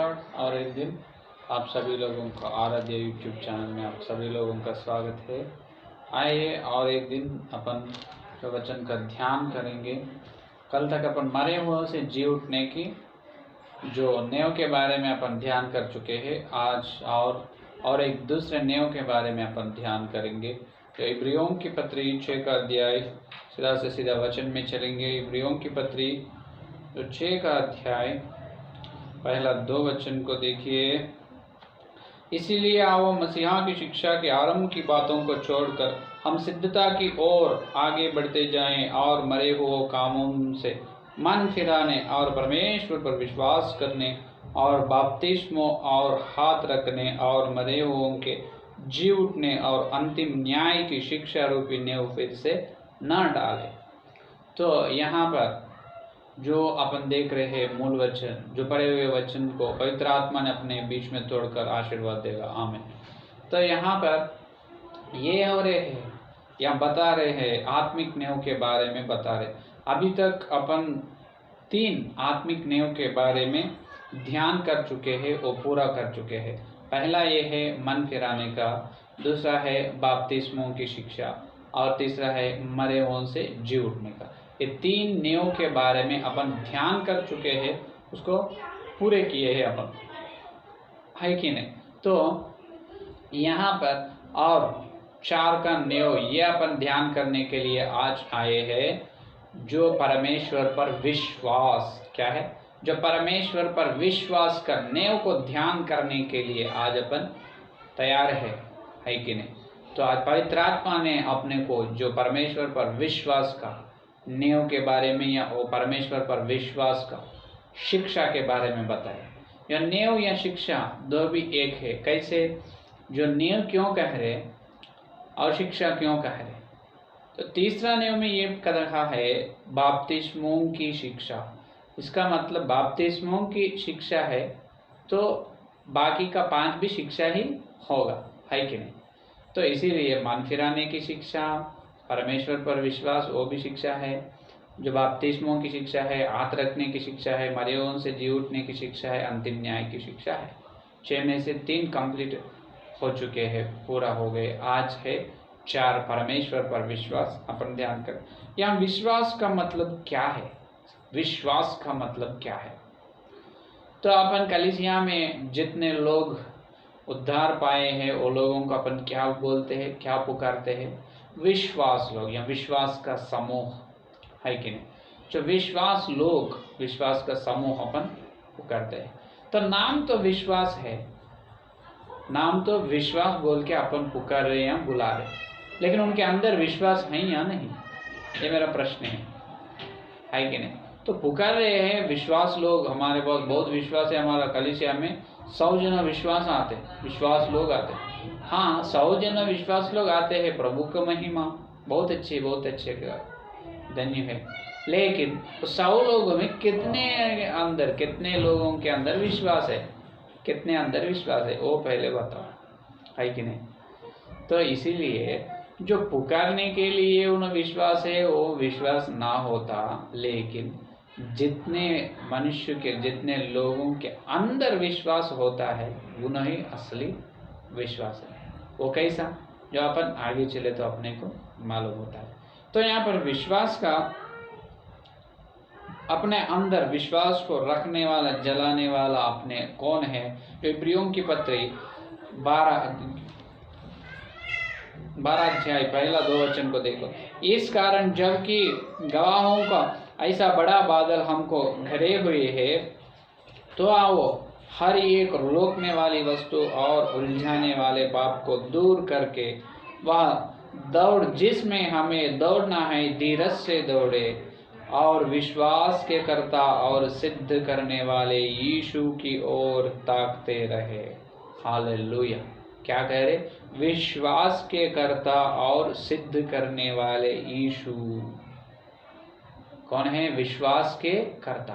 नमस्कार। और एक दिन आप सभी लोगों का आराध्य यूट्यूब चैनल में आप सभी लोगों का स्वागत है। आइए और एक दिन अपन प्रवचन का ध्यान करेंगे। कल तक अपन मरे हुओं से जी उठने की जो नेव के बारे में अपन ध्यान कर चुके हैं। आज और एक दूसरे नेव के बारे में अपन ध्यान करेंगे। तो इब्रियों की पत्री 6 का अध्याय सीधा से सीधा वचन में चलेंगे। इब्रियों की पत्री जो 6 का अध्याय पहला 2 वचन को देखिए। इसीलिए आओ मसीहा की शिक्षा के आरंभ की बातों को छोड़कर हम सिद्धता की ओर आगे बढ़ते जाएं और मरे हुए कामों से मन फिराने और परमेश्वर पर विश्वास करने और बपतिस्मों और हाथ रखने और मरे हुओं के जी उठने और अंतिम न्याय की शिक्षा रूपी नेव फिर से न डालें। तो यहाँ पर जो अपन देख रहे हैं मूल वचन, जो पढ़े हुए वचन को पवित्र आत्मा ने अपने बीच में तोड़कर आशीर्वाद देगा। आमीन। तो यहाँ पर ये हो रहे हैं या बता रहे हैं आत्मिक नेव के बारे में बता रहे। अभी तक अपन 3 आत्मिक नेव के बारे में ध्यान कर चुके हैं, वो पूरा कर चुके हैं। पहला ये है मन फिराने का, दूसरा है बपतिस्मों की शिक्षा और तीसरा है मरे हुओं से जी उठने का। ये 3 नेव के बारे में अपन ध्यान कर चुके हैं, उसको पूरे किए हैं अपन, है कि नहीं। तो यहाँ पर और 4 का नेव ये अपन ध्यान करने के लिए आज आए हैं। जो परमेश्वर पर विश्वास क्या है, जो परमेश्वर पर विश्वास का नेव को ध्यान करने के लिए आज अपन तैयार है कि नहीं। तो आज पवित्र आत्मा ने अपने को जो परमेश्वर पर विश्वास का नेव के बारे में या वो परमेश्वर पर विश्वास का शिक्षा के बारे में बताया। या नेव या शिक्षा दो भी एक है। कैसे, जो नेव क्यों कह रहे और शिक्षा क्यों कह रहे। तो तीसरा नेव में ये कहा है बपतिस्मों की शिक्षा। इसका मतलब बपतिस्मों की शिक्षा है तो बाकी का 5 भी शिक्षा ही होगा, है कि नहीं। तो इसीलिए मन फिराने की शिक्षा, परमेश्वर पर विश्वास वो भी शिक्षा है। जो बपतिस्मों की शिक्षा है, हाथ रखने की शिक्षा है, मरे हुओं से जी उठने की शिक्षा है, अंतिम न्याय की शिक्षा है। 6 में से 3 कंप्लीट हो चुके हैं, पूरा हो गए। आज है 4 परमेश्वर पर विश्वास। अपन ध्यान करें यहाँ विश्वास का मतलब क्या है, विश्वास का मतलब क्या है। तो अपन कलीसिया में जितने लोग उद्धार पाए हैं वो लोगों को अपन क्या बोलते हैं, क्या पुकारते हैं, विश्वास लोग या विश्वास का समूह, है कि नहीं। जो विश्वास लोग, विश्वास का समूह अपन पुकारते हैं। तो नाम तो विश्वास है, नाम तो विश्वास बोल के अपन पुकार रहे हैं, बुला रहे, लेकिन उनके अंदर विश्वास है या नहीं, ये मेरा प्रश्न है कि नहीं। तो पुकार रहे हैं विश्वास लोग। हमारे पास बहुत विश्वास है, हमारा कलीसिया में 100 जन विश्वास आते, विश्वास लोग आते। हाँ, 100 जन विश्वास लोग आते हैं, प्रभु का महिमा बहुत अच्छे धन्य है। लेकिन 100 लोगों में कितने लोगों के अंदर विश्वास है, कितने अंदर विश्वास है, वो पहले बताओ, है कि नहीं। तो इसीलिए जो पुकारने के लिए उन्हें विश्वास है वो विश्वास ना होता, लेकिन जितने मनुष्य के, जितने लोगों के अंदर विश्वास होता है उन्हें ही असली विश्वास है। वो कैसा, जो अपन आगे चले तो अपने को मालूम होता है। तो यहाँ पर विश्वास का, अपने अंदर विश्वास को रखने वाला, जलाने वाला अपने कौन है। इब्रियों की पत्री 12 अध्याय पहला 2 वचन को देखो। इस कारण जबकि गवाहों का ऐसा बड़ा बादल हमको घिरे हुए है, तो आओ हर एक रोकने वाली वस्तु और उलझाने वाले पाप को दूर करके वह दौड़ जिसमें हमें दौड़ना है धीरज से दौड़े और विश्वास के कर्ता और सिद्ध करने वाले यीशु की ओर ताकते रहे। हालेलुया। क्या कह रहे, विश्वास के कर्ता और सिद्ध करने वाले यीशु कौन है। विश्वास के कर्ता,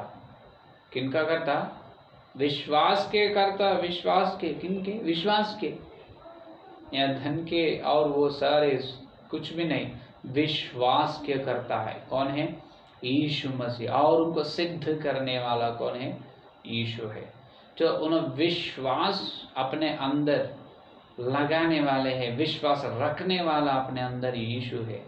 किनका कर्ता, विश्वास के कर्ता। विश्वास के किनके, विश्वास के या धन के और वो सारे कुछ भी नहीं, विश्वास के कर्ता है। कौन है, यीशु मसीह। और उनको सिद्ध करने वाला कौन है, यीशु है। जो उन विश्वास अपने अंदर लगाने वाले हैं, विश्वास रखने वाला अपने अंदर यीशु है,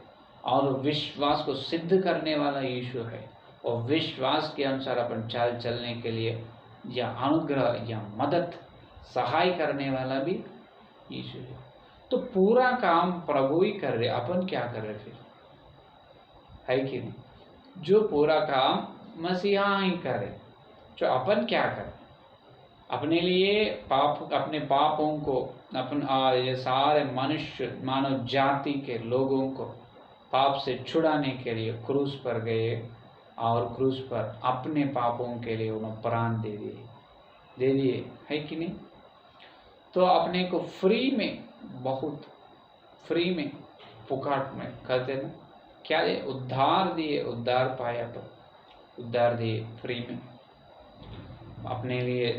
और विश्वास को सिद्ध करने वाला यीशु है, और विश्वास के अनुसार अपन चाल चलने के लिए या अनुग्रह या मदद सहाय करने वाला भी यीशु है। तो पूरा काम प्रभु ही कर रहे, अपन क्या कर रहे फिर, है कि नहीं? जो पूरा काम मसीहा ही करे, जो अपन क्या करें? अपने लिए अपने पापों को, ये सारे मनुष्य मानव जाति के लोगों को पाप से छुड़ाने के लिए क्रूस पर गए, और क्रूस पर अपने पापों के लिए उन्होंने प्राण दे दिए, है कि नहीं? तो अपने को फ्री में, बहुत फ्री में, पुकाट में कहते ना, क्या ये उद्धार दिए, उद्धार पाया, तो उद्धार दिए फ्री में, अपने लिए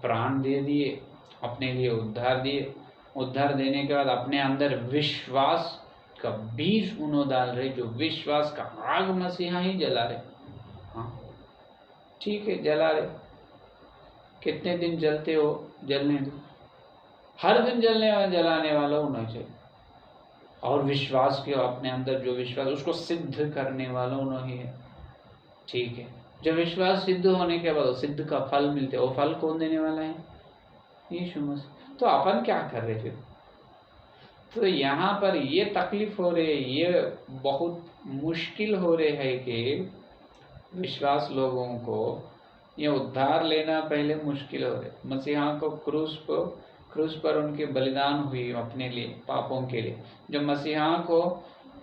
प्राण दे दिए, अपने लिए उद्धार दिए। उद्धार देने के बाद अपने अंदर विश्वास का बीज उन्होंने डाल रहे, जो विश्वास का आग मसीहा ही जला रहे। हाँ ठीक है, जला रहे, कितने दिन जलते हो, जलने दो, हर दिन जलाने वाला होना चाहिए। और विश्वास के अपने अंदर जो विश्वास, उसको सिद्ध करने वाला उन्होंने है, ठीक है। जब विश्वास सिद्ध होने के बाद सिद्ध का फल मिलते, वो फल कौन देने वाला है? यीशु मसीह। तो अपन क्या कर रहे फिर? तो यहाँ पर ये तकलीफ हो रही है, ये बहुत मुश्किल हो रहे है कि विश्वास लोगों को ये उद्धार लेना पहले मुश्किल हो रहे। मसीहा को क्रूस पर उनके बलिदान हुई अपने लिए, पापों के लिए। जब मसीहा को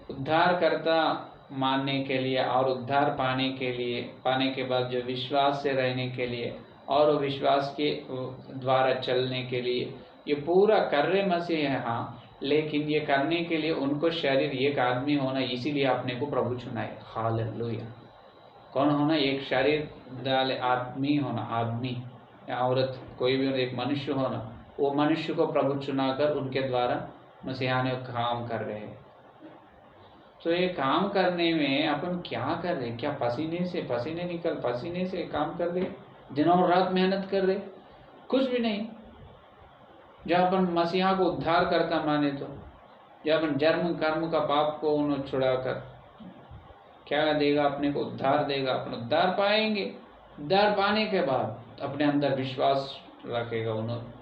उद्धार करता मानने के लिए और उद्धार पाने के बाद जो विश्वास से रहने के लिए और विश्वास के द्वारा चलने के लिए ये पूरा कर रहे मसीह है, हाँ, लेकिन ये करने के लिए उनको शरीर एक आदमी होना, इसीलिए अपने को प्रभु चुना है। हालेलुया। कौन होना? एक शरीर डाले आदमी होना, आदमी या औरत, कोई भी एक मनुष्य होना, वो मनुष्य को प्रभु चुनाकर उनके द्वारा मसीहा ने काम कर रहे हैं। तो ये काम करने में अपन क्या कर रहे? क्या पसीने से काम कर रहे, दिन और रात मेहनत कर रहे? कुछ भी नहीं। जब अपन मसीहा को उद्धार करता माने, तो जब अपन जन्म कर्म का पाप को उन्होंने छुड़ाकर क्या देगा? अपने को उद्धार देगा, अपन उद्धार पाएंगे। उद्धार पाने के बाद अपने अंदर विश्वास रखेगा उन्होंने,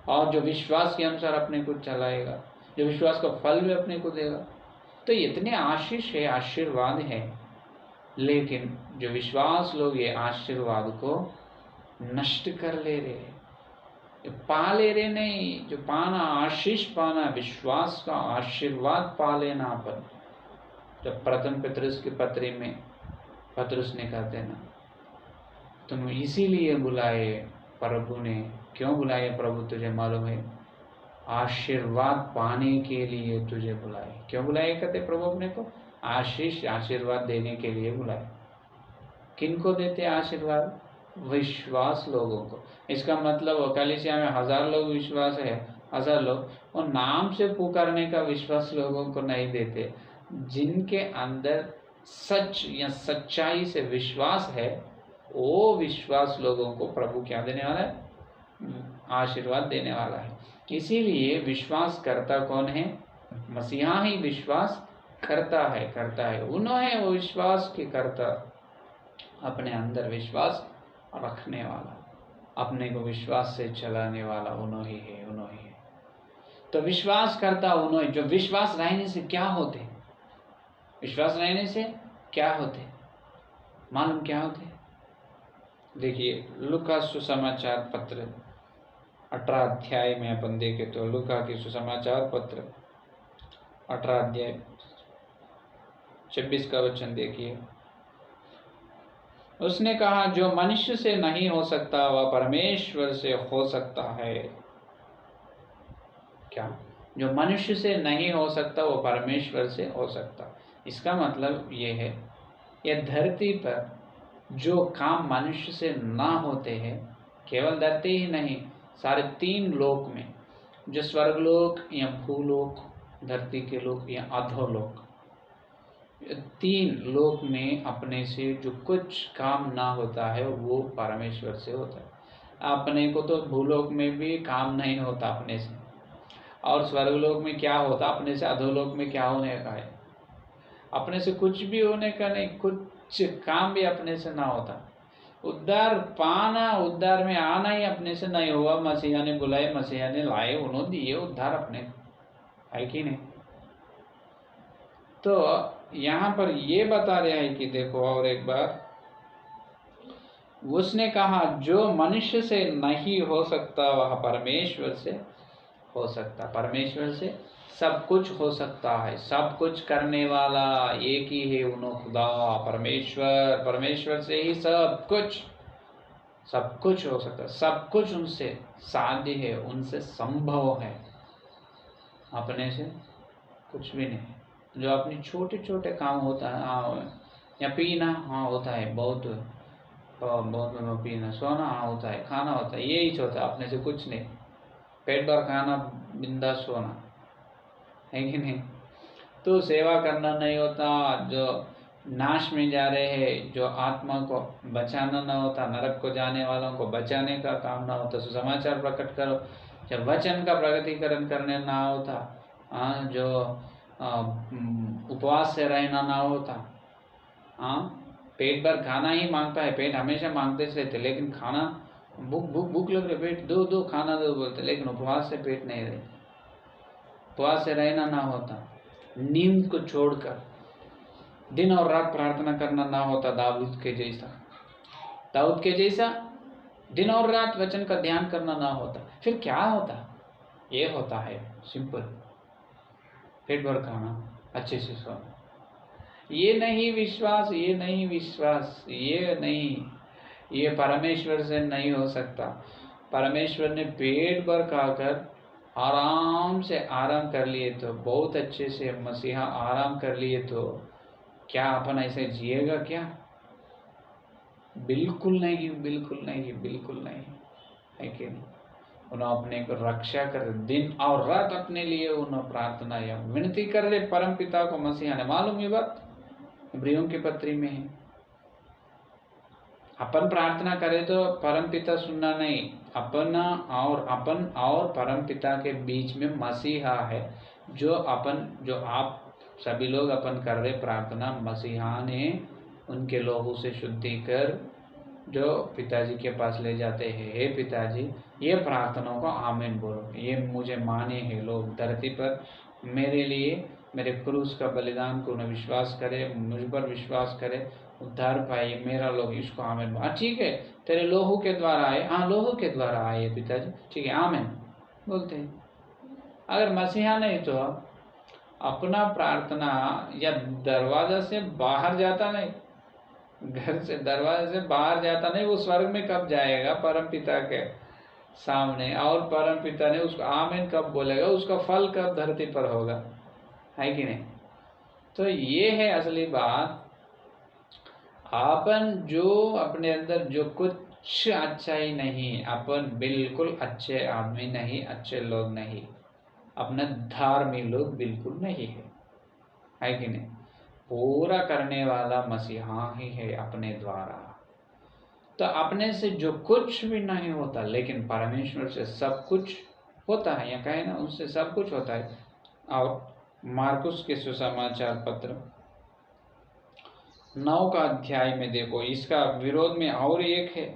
और जो विश्वास के अनुसार अपने को चलाएगा, जो विश्वास का फल भी अपने को देगा। तो इतने आशीष है, आशीर्वाद है, लेकिन जो विश्वास लोग ये आशीर्वाद को नष्ट कर ले रहे, पा ले रहे नहीं। जो पाना, आशीष पाना, विश्वास का आशीर्वाद पा लेना अपन। जब प्रथम पतरस की पत्री में पतरस ने कहते ना, तुम इसीलिए बुलाए प्रभु ने। क्यों बुलाए प्रभु? तुझे मालूम है, आशीर्वाद पाने के लिए तुझे बुलाए। क्यों बुलाए? कहते प्रभु अपने को आशीष, आशीर्वाद देने के लिए बुलाए। किनको देते आशीर्वाद? विश्वास लोगों को। इसका मतलब कलीसिया में 1000 लोग विश्वास है, 1000 लोग, और नाम से पुकारने का विश्वास लोगों को नहीं देते। जिनके अंदर सच या सच्चाई से विश्वास है, वो विश्वास लोगों को प्रभु क्या देने वाला है? आशीर्वाद देने वाला है। इसीलिए विश्वास करता कौन है? मसीहा ही विश्वास करता है। उन्होंने वो विश्वास के करता, अपने अंदर विश्वास रखने वाला, अपने को विश्वास से चलाने वाला उन्होंने ही है। तो विश्वास करता उन्होंने। जो विश्वास रहने से क्या होते? विश्वास रहने से क्या होते मालूम? क्या होते? देखिए, लूका सुसमाचार पत्र 18 अध्याय में अपन देखे तो लूका की सुसमाचार पत्र 18 अध्याय 26 का वचन देखिए। उसने कहा, जो मनुष्य से नहीं हो सकता वह परमेश्वर से हो सकता है। क्या? जो मनुष्य से नहीं हो सकता वो परमेश्वर से हो सकता। इसका मतलब ये है, यह धरती पर जो काम मनुष्य से ना होते हैं, केवल धरती ही नहीं, सारे 3 लोक में, जो स्वर्गलोक या भूलोक, धरती के लोक या अधोलोक, 3 लोक में अपने से जो कुछ काम ना होता है वो परमेश्वर से होता है। अपने को तो भूलोक में भी काम नहीं होता अपने से, और स्वर्गलोक में क्या होता अपने से, अधोलोक में क्या होने का है, अपने से कुछ भी होने का नहीं, कुछ काम भी अपने से ना होता। उद्धार पाना, उद्धार में आना ही अपने से नहीं हुआ। मसीहा ने बुलाए, मसीहा ने लाए, उन्होंने दिए उद्धार अपने, है कि नहीं। तो यहाँ पर ये बता रहा है कि देखो और एक बार उसने कहा जो मनुष्य से नहीं हो सकता वह परमेश्वर से हो सकता। परमेश्वर से सब कुछ हो सकता है, सब कुछ करने वाला एक ही है, उन्हों खुदा परमेश्वर। परमेश्वर से ही सब कुछ हो सकता है, सब कुछ उनसे साध्य है, उनसे संभव है, अपने से कुछ भी नहीं। जो अपनी छोटे छोटे काम होता है, हाँ, या पीना, हाँ होता है, बहुत पीना, सोना, हाँ होता है, खाना होता है, यही होता है, अपने से कुछ नहीं। पेट भर खाना, बिंदास सोना, है कि नहीं। तो सेवा करना नहीं होता, जो नाश में जा रहे हैं, जो आत्मा को बचाना ना होता, नरक को जाने वालों को बचाने का काम ना होता, सुसमाचार प्रकट करो, जब वचन का प्रगटीकरण करने ना होता, जो उपवास से रहना ना होता, पेट भर खाना ही मांगता है, पेट हमेशा मांगते रहते, लेकिन खाना भूख लग रही, पेट दो खाना दो बोलते, लेकिन उपवास से पेट नहीं रहते, उपवास से रहना ना होता, नींद को छोड़कर दिन और रात प्रार्थना करना ना होता, दाऊद के जैसा दिन और रात वचन का ध्यान करना ना होता, फिर क्या होता। ये होता है सिंपल, पेट भर खाना, अच्छे से सोना, ये नहीं विश्वास, ये परमेश्वर से नहीं हो सकता। परमेश्वर ने पेट भर खाकर आराम से आराम कर लिए, तो बहुत अच्छे से मसीहा आराम कर लिए, तो क्या अपन ऐसे जिएगा क्या? बिल्कुल नहीं, है कि नहीं। उन्हें अपने को रक्षा कर, दिन और रात अपने लिए उन्हें प्रार्थना या विनती कर ले परम पिता को। मसीहा ने, मालूम ये बात इब्रियों की पत्री में है, अपन प्रार्थना करें तो परम पिता सुनना नहीं, अपन और परम पिता के बीच में मसीहा है, जो आप सभी लोग अपन कर रहे प्रार्थना, मसीहा ने उनके लोगों से शुद्धि कर जो पिताजी के पास ले जाते हैं। हे पिताजी, ये प्रार्थनाओं को आमीन बोलो, ये मुझे माने हैं लोग धरती पर, मेरे लिए मेरे क्रूस का बलिदान को उन्हें विश्वास करे, मुझ पर विश्वास करे, उद्धार पाइए, मेरा लोग इसको आमीन बोलो। ठीक है, तेरे लोगों के द्वारा आए, हाँ लोगों के द्वारा आए पिताजी, ठीक है, आमीन बोलते हैं। अगर मसीहा नहीं तो अपना प्रार्थना या दरवाजा से बाहर जाता नहीं, घर से दरवाजे से बाहर जाता नहीं, वो स्वर्ग में कब जाएगा? परम पिता के सामने, और परम पिता ने उसको आमीन कब बोलेगा? उसका फल कब धरती पर होगा, है कि नहीं। तो ये है असली बात। अपन जो अपने अंदर जो कुछ अच्छा ही नहीं, अपन बिल्कुल अच्छे आदमी नहीं, अच्छे लोग नहीं, अपने धार्मिक लोग बिल्कुल नहीं है कि नहीं। पूरा करने वाला मसीहा ही है अपने द्वारा। तो अपने से जो कुछ भी नहीं होता, लेकिन परमेश्वर से सब कुछ होता है, या कहे ना उससे सब कुछ होता है। और मार्कुस के सुसमाचार पत्र 9 का अध्याय में देखो, इसका विरोध में और एक है,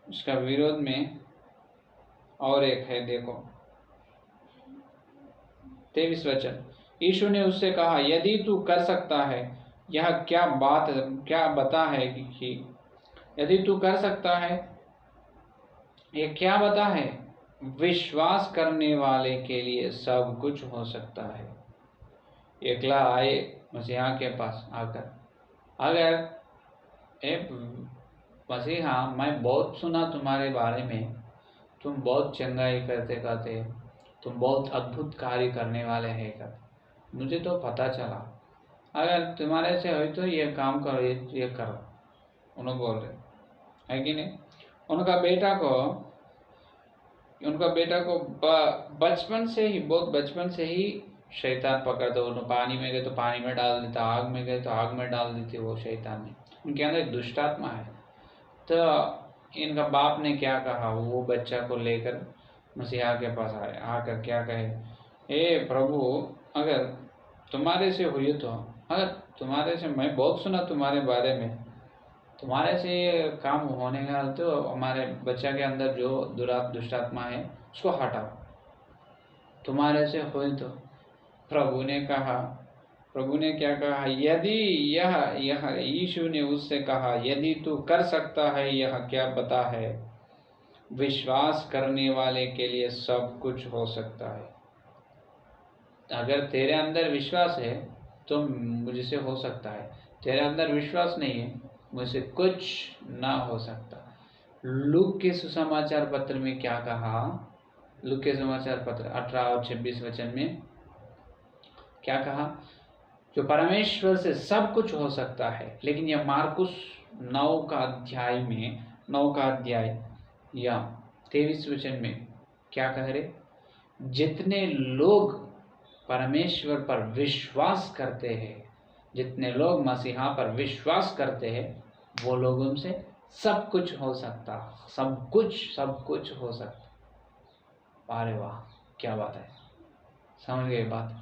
इसका विरोध में और एक है, देखो 23 वचन। यीशु ने उससे कहा, यदि तू कर सकता है, यह क्या बता है कि यदि तू कर सकता है, यह क्या बता है? विश्वास करने वाले के लिए सब कुछ हो सकता है। एकला आए मसीहा के पास आकर, अगर मसीहा, मैं बहुत सुना तुम्हारे बारे में, तुम बहुत चंगाई करते, तुम बहुत अद्भुत कार्य करने वाले हैं कर, मुझे तो पता चला, अगर तुम्हारे से हो तो ये काम करो, ये करो, उन्होंने बोल रहे, है कि नहीं। उनका बेटा को बहुत बचपन से ही शैतान पकड़ता। उन्होंने पानी में गए तो पानी में डाल देता, आग में गए तो आग में डाल देते, वो शैतान ने, उनके अंदर एक दुष्टात्मा है। तो इनका बाप ने क्या कहा, वो बच्चा को लेकर मसीहा के पास आए, आकर क्या कहे, हे प्रभु, अगर तुम्हारे से हुई तो, अगर तुम्हारे से, मैं बहुत सुना तुम्हारे बारे में, तुम्हारे से ये काम होने का तो हमारे बच्चा के अंदर जो दुष्ट आत्मा है उसको हटाओ, तुम्हारे से हुई तो। प्रभु ने क्या कहा, यदि यह यीशु ने उससे कहा, यदि तू कर सकता है यह क्या बता है, विश्वास करने वाले के लिए सब कुछ हो सकता है। अगर तेरे अंदर विश्वास है तो मुझसे हो सकता है, तेरे अंदर विश्वास नहीं है मुझसे कुछ ना हो सकता। लूक के सुसमाचार पत्र में क्या कहा, लूक के समाचार पत्र 18 और 26 वचन में क्या कहा, जो परमेश्वर से सब कुछ हो सकता है। लेकिन यह मार्कुस 9 का अध्याय या 23 वचन में क्या कह रहे, जितने लोग परमेश्वर पर विश्वास करते हैं, जितने लोग मसीहा पर विश्वास करते हैं, वो लोगों से सब कुछ हो सकता, सब कुछ हो सकता। अरे वाह, क्या बात है, समझ गए बात।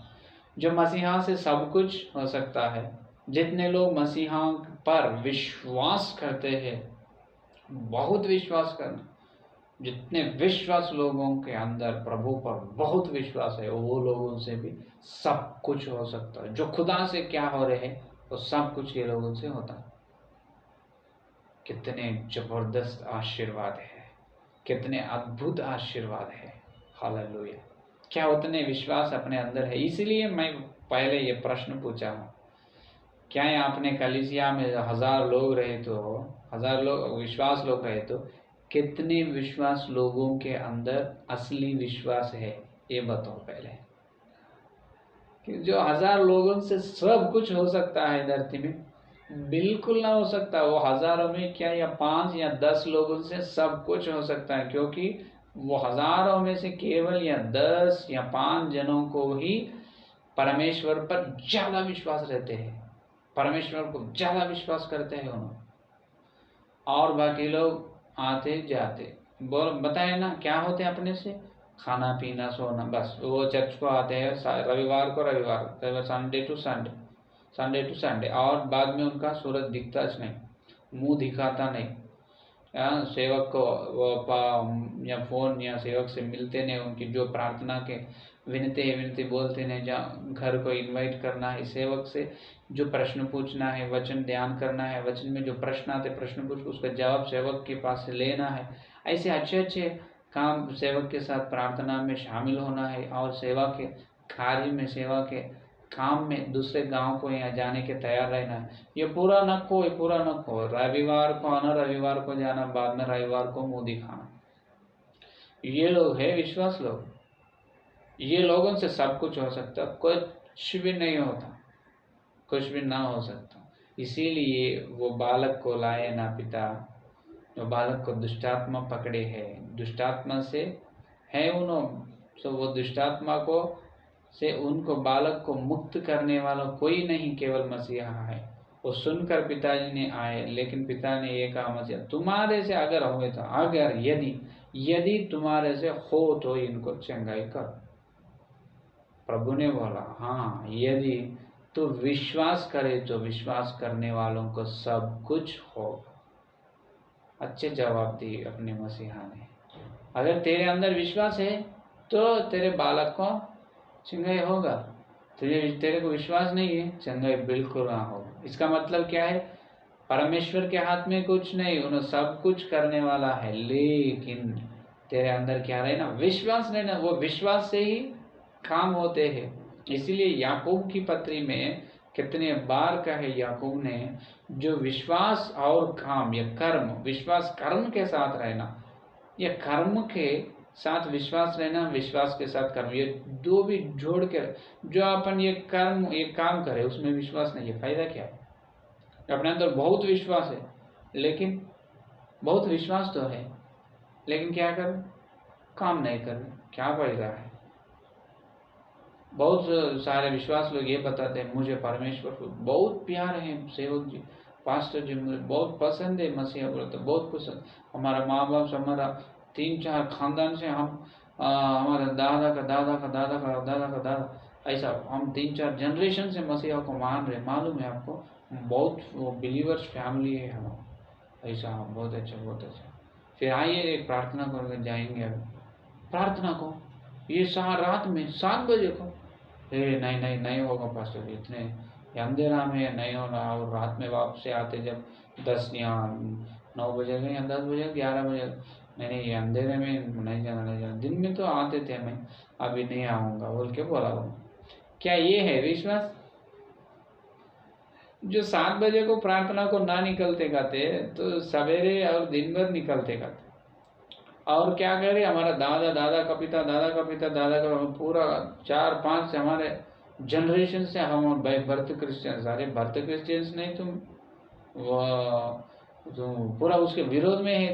जो मसीहा से सब कुछ हो सकता है, जितने लोग मसीहा पर विश्वास करते हैं, बहुत विश्वास करना, जितने विश्वास लोगों के अंदर प्रभु पर बहुत विश्वास है, वो लोगों से भी सब कुछ हो सकता है। जो खुदा से क्या हो रहे हैं वो सब कुछ ये लोगों से होता है। कितने जबरदस्त आशीर्वाद है, कितने अद्भुत आशीर्वाद है, हालेलुया। क्या उतने विश्वास अपने अंदर है? इसलिए मैं पहले ये प्रश्न पूछा हूँ, क्या आपने कलीसिया में 1000 लोग रहे तो, 1000 लोग विश्वास लोग रहे तो कितने विश्वास लोगों के अंदर असली विश्वास है, ये बताओ पहले। कि जो 1000 लोगों से सब कुछ हो सकता है धरती में, बिल्कुल ना हो सकता। वो हजारों में क्या, या 5 या 10 लोगों से सब कुछ हो सकता है, क्योंकि वो हजारों में से केवल या 10 या 5 जनों को ही परमेश्वर पर ज्यादा विश्वास रहते हैं, परमेश्वर को ज्यादा विश्वास करते हैं उन्होंने, और बाकी लोग आते जाते बताए ना क्या होते हैं अपने से, खाना पीना सोना, बस वो चर्च को आते हैं रविवार को संडे टू संडे, और बाद में उनका सूरज दिखता नहीं, मुंह दिखाता नहीं, सेवक को या फोन या सेवक से मिलते नहीं, उनकी जो प्रार्थना के विनती बोलते नहीं, जहाँ घर को इनवाइट करना है, सेवक से जो प्रश्न पूछना है, वचन ध्यान करना है, वचन में जो प्रश्न आते प्रश्न पूछ उसका जवाब सेवक के पास से लेना है, ऐसे अच्छे काम सेवक के साथ प्रार्थना में शामिल होना है, और सेवा के कार्य में, सेवा के काम में दूसरे गांव को यहाँ जाने के तैयार रहना है। ये पूरा न खो, रविवार को आना, रविवार को जाना, बाद में रविवार को मुंह दिखाना, ये लोग है विश्वास लोग। ये लोगों से सब कुछ हो सकता, कुछ भी नहीं होता, कुछ भी ना हो सकता। इसीलिए वो बालक को लाए ना पिता, जो बालक को दुष्टात्मा पकड़े है, दुष्टात्मा से है उन्होंने, तो वो दुष्टात्मा को से उनको बालक को मुक्त करने वाला कोई नहीं, केवल मसीहा है। वो सुनकर पिताजी ने आए, लेकिन पिता ने ये कहा, मसीहा तुम्हारे से अगर हो तो, अगर यदि तुम्हारे से हो तो इनको चंगाई कर। प्रभु ने बोला, हाँ, यदि तो विश्वास करे तो विश्वास करने वालों को सब कुछ होगा। अच्छे जवाब दिए अपने मसीहा ने। अगर तेरे अंदर विश्वास है तो तेरे बालक को चंगाई होगा, तेरे को विश्वास नहीं है, चंगाई बिल्कुल ना होगा। इसका मतलब क्या है, परमेश्वर के हाथ में कुछ नहीं, उन्हें सब कुछ करने वाला है, लेकिन तेरे अंदर क्या रहना, विश्वास रहना। वो विश्वास से ही काम होते हैं। इसीलिए याकूब की पत्री में कितने बार कहे याकूब ने, जो विश्वास और काम या कर्म, विश्वास कर्म के साथ रहना या कर्म के साथ विश्वास रहना, विश्वास के साथ कर्म, ये दो भी जोड़ कर जो अपन ये काम करे उसमें विश्वास नहीं है, फायदा क्या है? अपने अंदर बहुत विश्वास है, लेकिन बहुत विश्वास तो है, लेकिन क्या कर, काम नहीं कर, क्या फायदा है? बहुत सारे विश्वास लोग ये बताते हैं, मुझे परमेश्वर को बहुत प्यार है सेवक जी, पास्टर जी मुझे बहुत पसंद है मसीहा, बोले तो बहुत पसंद। हमारा माँ बाप से, हमारा 3-4 खानदान से हम हमारे दादा का दादा का दादा का दादा का दादा, ऐसा हम 3-4 जनरेशन से मसीहा को मान रहे। मालूम है आपको, बहुत वो बिलीवर्स फैमिली है हम, ऐसा। बहुत अच्छा, बहुत अच्छा। फिर आइए प्रार्थना करके जाएंगे। अब प्रार्थना को ये रात में 7 बजे को, नहीं नहीं नहीं होगा पास्टर जी, इतने अंधेरा में नहीं होना। और रात में वापस आते जब 10 या 9 बजे गए या 10 बजे 11 बजे, नहीं ये अंधेरे में नहीं जाना, नहीं जाना। दिन में तो आते थे, मैं अभी नहीं आऊँगा बोल के बोला वो। क्या ये है विश्वास? जो 7 बजे को प्रार्थना को ना निकलते गाते तो सवेरे और दिन भर निकलते गाते। और क्या करे, हमारा दादा दादा का पिता दादा का पिता दादा का पूरा 4-5 से हमारे जनरेशन से हम भक्त क्रिश्चियंस। अरे भक्त क्रिश्चियंस नहीं तुम, वो पूरा उसके विरोध में है।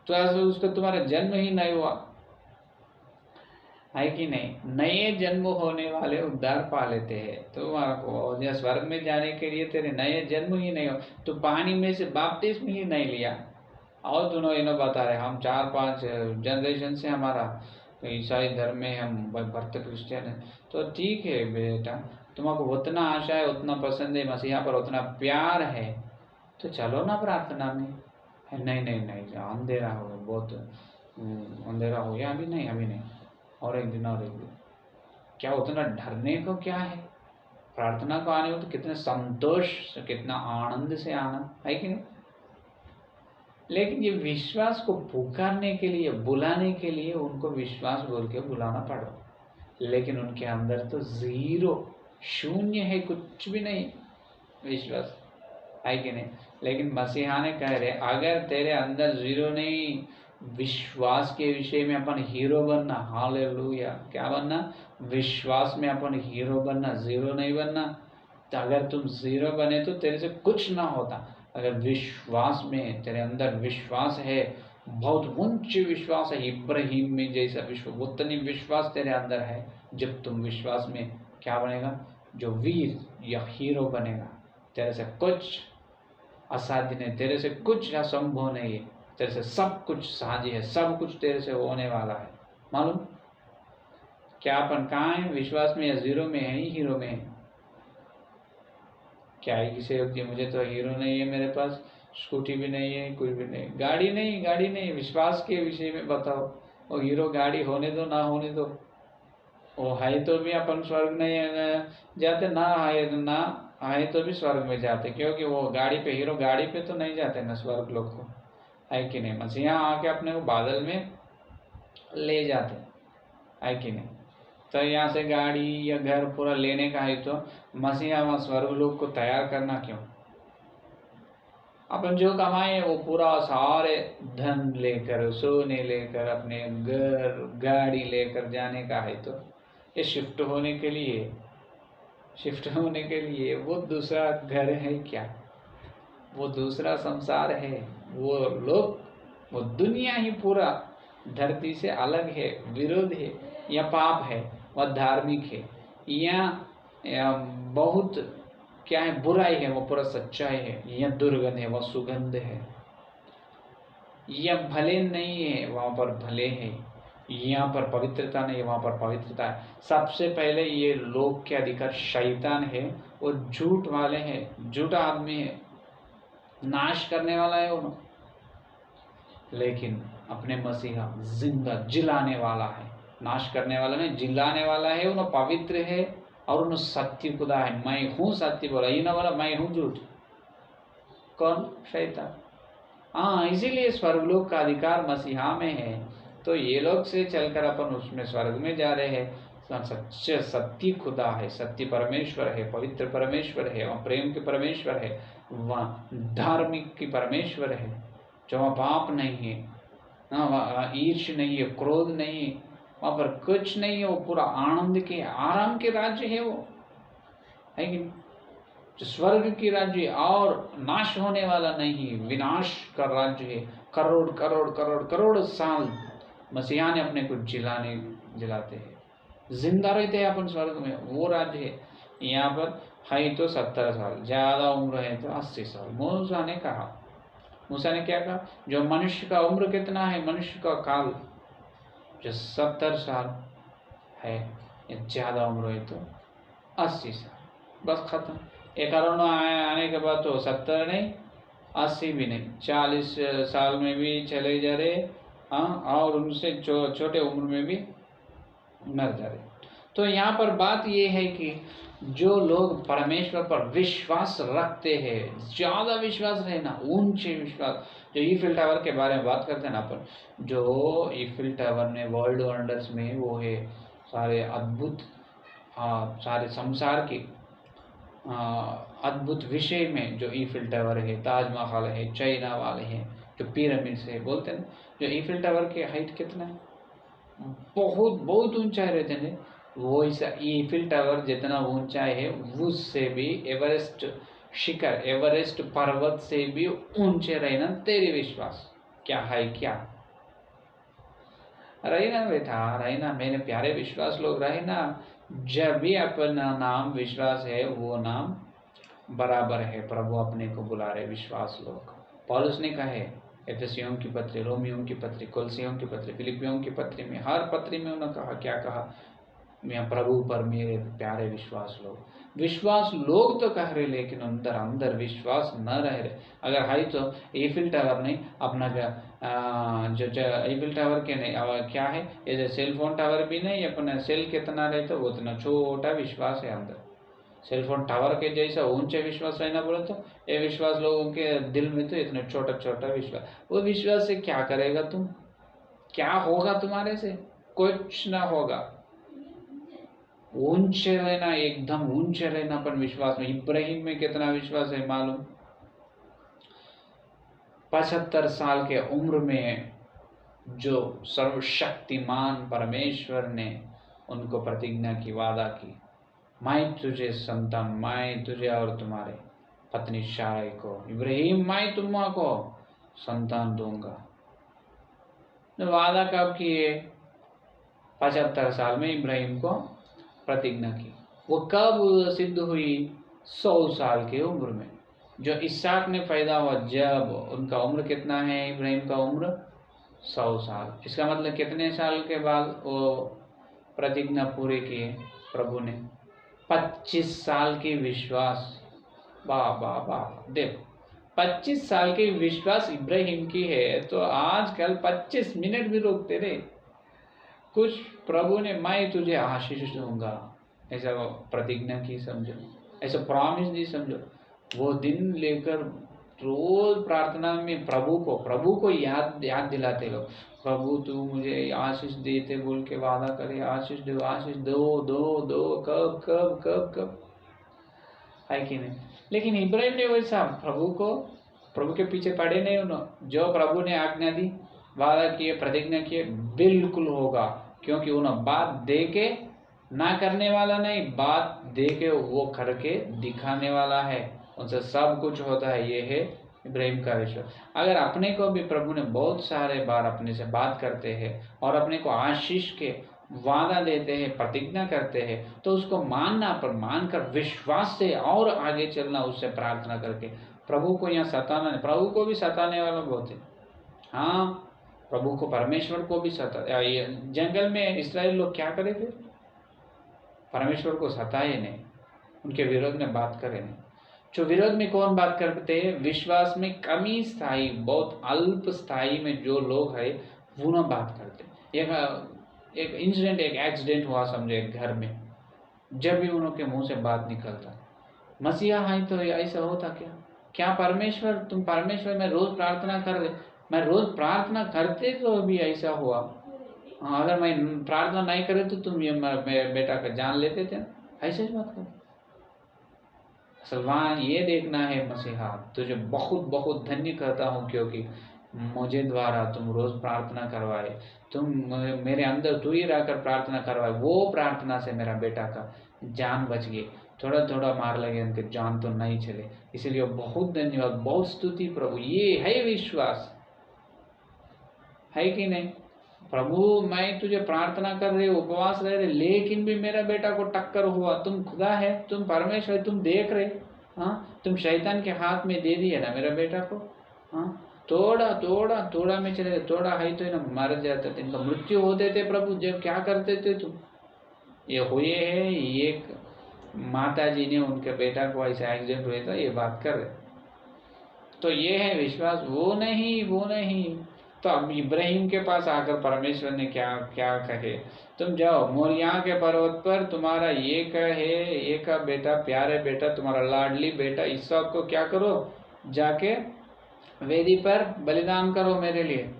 तो ऐसे उसका तुम्हारा जन्म ही नहीं हुआ है कि नहीं? नए जन्म होने वाले उद्धार पा लेते हैं। तो स्वर्ग में जाने के लिए तेरे नए जन्म ही नहीं हो, तो पानी में से बपतिस्मा ही नहीं लिया। और दोनों इन्हों बता रहे हम 4-5 जनरेशन से हमारा ईसाई धर्म में हम भक्त क्रिश्चियन है। तो ठीक है बेटा, तुमको उतना आशा है, उतना पसंद है मसीहा पर, उतना प्यार है, तो चलो ना प्रार्थना में। नहीं नहीं नहीं, अंधेरा हो गया, बहुत अंधेरा हो गया, अभी नहीं अभी नहीं, और एक दिन और एक दिन। क्या उतना डरने को क्या है? प्रार्थना को आने में तो कितने संतोष, कितना आनंद से आना है कि नहीं? लेकिन ये विश्वास को पुकारने के लिए, बुलाने के लिए उनको विश्वास बोल के बुलाना पड़ा, लेकिन उनके अंदर तो 0, शून्य है, कुछ भी नहीं विश्वास, है कि नहीं? लेकिन मसीहा ने कह रहे, अगर तेरे अंदर 0 नहीं, विश्वास के विषय में अपन हीरो बनना। हालेलुया। क्या बनना? विश्वास में अपन हीरो बनना, 0 नहीं बनना। तो अगर तुम 0 बने तो तेरे से कुछ ना होता। अगर विश्वास में तेरे अंदर विश्वास है, बहुत ऊंच विश्वास है, इब्राहिम में जैसा विश्वास, उतनी विश्वास तेरे अंदर है, जब तुम विश्वास में क्या बनेगा? जो वीर या हीरो बनेगा। तेरे से कुछ असाध्य नहीं, तेरे से कुछ असंभव नहीं है, तेरे से सब कुछ साध्य है, सब कुछ तेरे से होने वाला है। मालूम क्या अपन कहाँ है? विश्वास में या 0 में है, हीरो में है? क्या है किसे होती है? मुझे तो हीरो नहीं है, मेरे पास स्कूटी भी नहीं है, कुछ भी नहीं, गाड़ी नहीं। विश्वास के विषय में बताओ, वो हीरो गाड़ी होने दो ना होने दो, वो है तो भी अपन स्वर्ग नहीं जाते, ना है तो भी स्वर्ग में जाते, क्योंकि वो गाड़ी पे, हीरो गाड़ी पे तो नहीं जाते ना स्वर्ग लोग को, है कि नहीं? मसीहा आके अपने को बादल में ले जाते, है कि नहीं? तो यहाँ से गाड़ी या घर पूरा लेने का है, तो मसीहा वहाँ स्वर्ग लोग को तैयार करना क्यों? अपन जो कमाए वो पूरा सारे धन लेकर, सोने लेकर, अपने घर गाड़ी लेकर जाने का है, तो ये शिफ्ट होने के लिए वो दूसरा घर है क्या? वो दूसरा संसार है, वो लोग, वो दुनिया ही पूरा धरती से अलग है, विरोध है, या पाप है, वह धार्मिक है, या बहुत क्या है, बुराई है, वो पूरा सच्चाई है, या दुर्गंध है, वह सुगंध है, या भले नहीं है, वहाँ पर भले है, यहाँ पर पवित्रता नहीं, वहाँ पर पवित्रता है। सबसे पहले ये लोग के अधिकार शैतान है, वो झूठ वाले हैं, झूठा आदमी है, नाश करने वाला है वो। लेकिन अपने मसीहा जिंदा जिलाने वाला है, नाश करने वाला नहीं, जिलाने वाला है। उन्हें पवित्र है और उन्हें सत्य खुदा है। मैं हूँ सत्य बोला, ये ना बोला मैं हूँ झूठ। कौन? शैतान। हाँ, इसीलिए स्वर्गलोक का अधिकार मसीहा में है, तो ये लोग से चलकर अपन उसमें स्वर्ग में जा रहे हैं। सच्चे सत्य खुदा है, सत्य परमेश्वर है, पवित्र परमेश्वर है, वहाँ प्रेम के परमेश्वर है, वहाँ धार्मिक की परमेश्वर है, जो वहाँ पाप नहीं है, वहाँ ईर्ष्य नहीं है, क्रोध नहीं है, वहाँ पर कुछ नहीं है, वो पूरा आनंद के आराम के राज्य है, वो है कि जो स्वर्ग की राज्य और नाश होने वाला नहीं, विनाश का राज्य है। करोड़ करोड़ करोड़ करोड़ साल मसीहा ने अपने को जिलाते हैं, जिंदा रहते हैं अपन स्वर्ग में, वो राज्य है। यहाँ पर है तो 70 साल, ज़्यादा उम्र है तो 80 साल। मूसा ने कहा, मूसा ने क्या कहा, जो मनुष्य का उम्र कितना है, मनुष्य का काल जो 70 साल है, ज़्यादा उम्र है तो 80 साल, बस खत्म। एक कोरोना आने के बाद तो 70 नहीं 80 भी नहीं, 40 साल में भी चले जा रहे, हाँ, और उनसे छोटे उम्र में भी मर जा रहे। तो यहाँ पर बात ये है कि जो लोग परमेश्वर पर विश्वास रखते हैं, ज़्यादा विश्वास रहना, ऊंचे विश्वास, जो ईफिल टावर के बारे में बात करते हैं ना अपन, जो ईफिल टावर ने वर्ल्ड वंडर्स में वो है, सारे अद्भुत, सारे संसार के अद्भुत विषय में जो ईफिल टावर है, ताजमहल है, चाइना वाले हैं, जो पिरामिड्स है, बोलते हैं जो ईफिल टावर के हाइट कितना है, बहुत बहुत ऊंचाई रहते हैं। वो ऐसा ईफिल टावर जितना ऊंचाई है उससे भी एवरेस्ट शिखर, एवरेस्ट पर्वत से भी ऊंचे रहना तेरे विश्वास क्या है, क्या रहना बेटा, रहना मेरे प्यारे विश्वास लोग, रहना। जब भी अपना नाम विश्वास है, वो नाम बराबर है, प्रभु अपने को बुला रहे विश्वास लोग। पौलुस ने कहा है एफेसियों की पत्री, रोमियों की पत्री, कोलसियों की पत्री, फिलिपियों की पत्री में, हर पत्री में उन्होंने कहा, क्या कहा, मैं प्रभु पर मेरे प्यारे विश्वास लोग तो कह रहे, लेकिन अंदर अंदर विश्वास न रह रहे। अगर है तो ईफिल टावर नहीं, अपना जो ईफिल टावर के नहीं, क्या है ये सेल फोन टावर भी नहीं, अपना सेल कितना रहता है उतना छोटा विश्वास है अंदर। सेल फोन टावर के जैसा ऊंचे विश्वास रहना बोले तो ये विश्वास लोगों के दिल में तो इतना छोटा छोटा विश्वास, वो विश्वास से क्या करेगा तुम, क्या होगा तुम्हारे से, कुछ ना होगा। ऊंचे रहना, एकदम ऊंचे रहना अपन विश्वास में। इब्राहिम में कितना विश्वास है मालूम, 75 साल के उम्र में जो सर्वशक्तिमान परमेश्वर ने उनको प्रतिज्ञा की, वादा की, मैं तुझे संतान, मैं तुझे और तुम्हारे पत्नी शारै को, इब्राहिम मैं तुमको संतान दूंगा। वादा कब किए, 75 साल में इब्राहिम को प्रतिज्ञा की। वो कब सिद्ध हुई, 100 साल की उम्र में। जो इसहाक ने पैदा हुआ, जब उनका उम्र कितना है, इब्राहिम का उम्र 100 साल। इसका मतलब कितने साल के बाद वो प्रतिज्ञा पूरी की प्रभु ने, 25 साल की विश्वास। वाह वाह वाह, देखो 25 साल की विश्वास इब्राहिम की है, तो आजकल 25 मिनट भी रोकते रहे। कुछ प्रभु ने मैं तुझे आशीष दूंगा ऐसा प्रतिज्ञा की, समझो, ऐसा प्रॉमिस दी, समझो। वो दिन लेकर रोज प्रार्थना में प्रभु को याद दिलाते लोग, प्रभु तू मुझे आशीष देते बोल के वादा करे, आशीष दो, आशीष दो दो दो, कब कब कब कब, है कि नहीं। लेकिन इब्राहिम ने वैसा प्रभु के पीछे पड़े नहीं, उन्होंने जो प्रभु ने आज्ञा दी, वादा किए, प्रतिज्ञा किए, बिल्कुल होगा। क्योंकि उन्होंने बात दे के ना करने वाला नहीं, बात दे के वो करके दिखाने वाला है, उनसे सब कुछ होता है। ये है इब्राहिम का विश्वास। अगर अपने को भी प्रभु ने बहुत सारे बार अपने से बात करते हैं और अपने को आशीष के वादा देते हैं, प्रतिज्ञा करते हैं, तो उसको मानना, पर मानकर विश्वास से और आगे चलना, उससे प्रार्थना करके। प्रभु को यहाँ सताना नहीं, प्रभु को भी सताने वाला बहुत है, हाँ, प्रभु को, परमेश्वर को भी जंगल में इस्राएल लोग क्या करे थे, परमेश्वर को सताए नहीं, उनके विरोध में बात करे नहीं। जो विरोध में कौन बात करते हैं, विश्वास में कमी स्थायी, बहुत अल्प स्थायी में जो लोग है वो ना बात करते। एक इंसिडेंट, एक एक्सीडेंट हुआ समझो एक घर में, जब भी उनके मुंह से बात निकलता, मसीहा है तो ऐसा होता क्या परमेश्वर, तुम परमेश्वर, मैं रोज प्रार्थना कर रहे, मैं रोज प्रार्थना करते तो भी ऐसा हुआ, अगर मैं प्रार्थना नहीं करे तो तुम ये मेरे बेटा का जान लेते थे, ऐसे ही बात कर। असल वहाँ ये देखना है, मसीहा तुझे बहुत बहुत धन्य करता हूँ, क्योंकि मुझे द्वारा तुम रोज प्रार्थना करवाए, तुम मेरे अंदर तू ही रहकर प्रार्थना करवाए, वो प्रार्थना से मेरा बेटा का जान बच गई, थोड़ा थोड़ा मार लगे, उनके जान तो नहीं चले, इसीलिए बहुत धन्यवाद, बहुत स्तुति प्रभु। ये है विश्वास, है कि नहीं। प्रभु मैं तुझे प्रार्थना कर रहे, उपवास रह रहे, लेकिन भी मेरा बेटा को टक्कर हुआ। तुम खुदा है, तुम परमेश्वर, तुम देख रहे, हाँ, तुम शैतान के हाथ में दे दिए ना मेरा बेटा को, हाँ, थोड़ा में चले, थोड़ा है तो ना मर जाते थे, इनका मृत्यु होते थे। प्रभु जब क्या करते थे तुम? ये हुए है, एक माता जी ने उनके बेटा को ऐसा एक्सीडेंट हुआ था, ये बात कर रहे। तो ये है विश्वास। वो नहीं। तो अब इब्राहिम के पास आकर परमेश्वर ने क्या क्या कहे, तुम जाओ मोरिया के पर्वत पर, तुम्हारा एक बेटा, प्यारे बेटा, तुम्हारा लाडली बेटा इसहाक को क्या करो, जाके वेदी पर बलिदान करो मेरे लिए।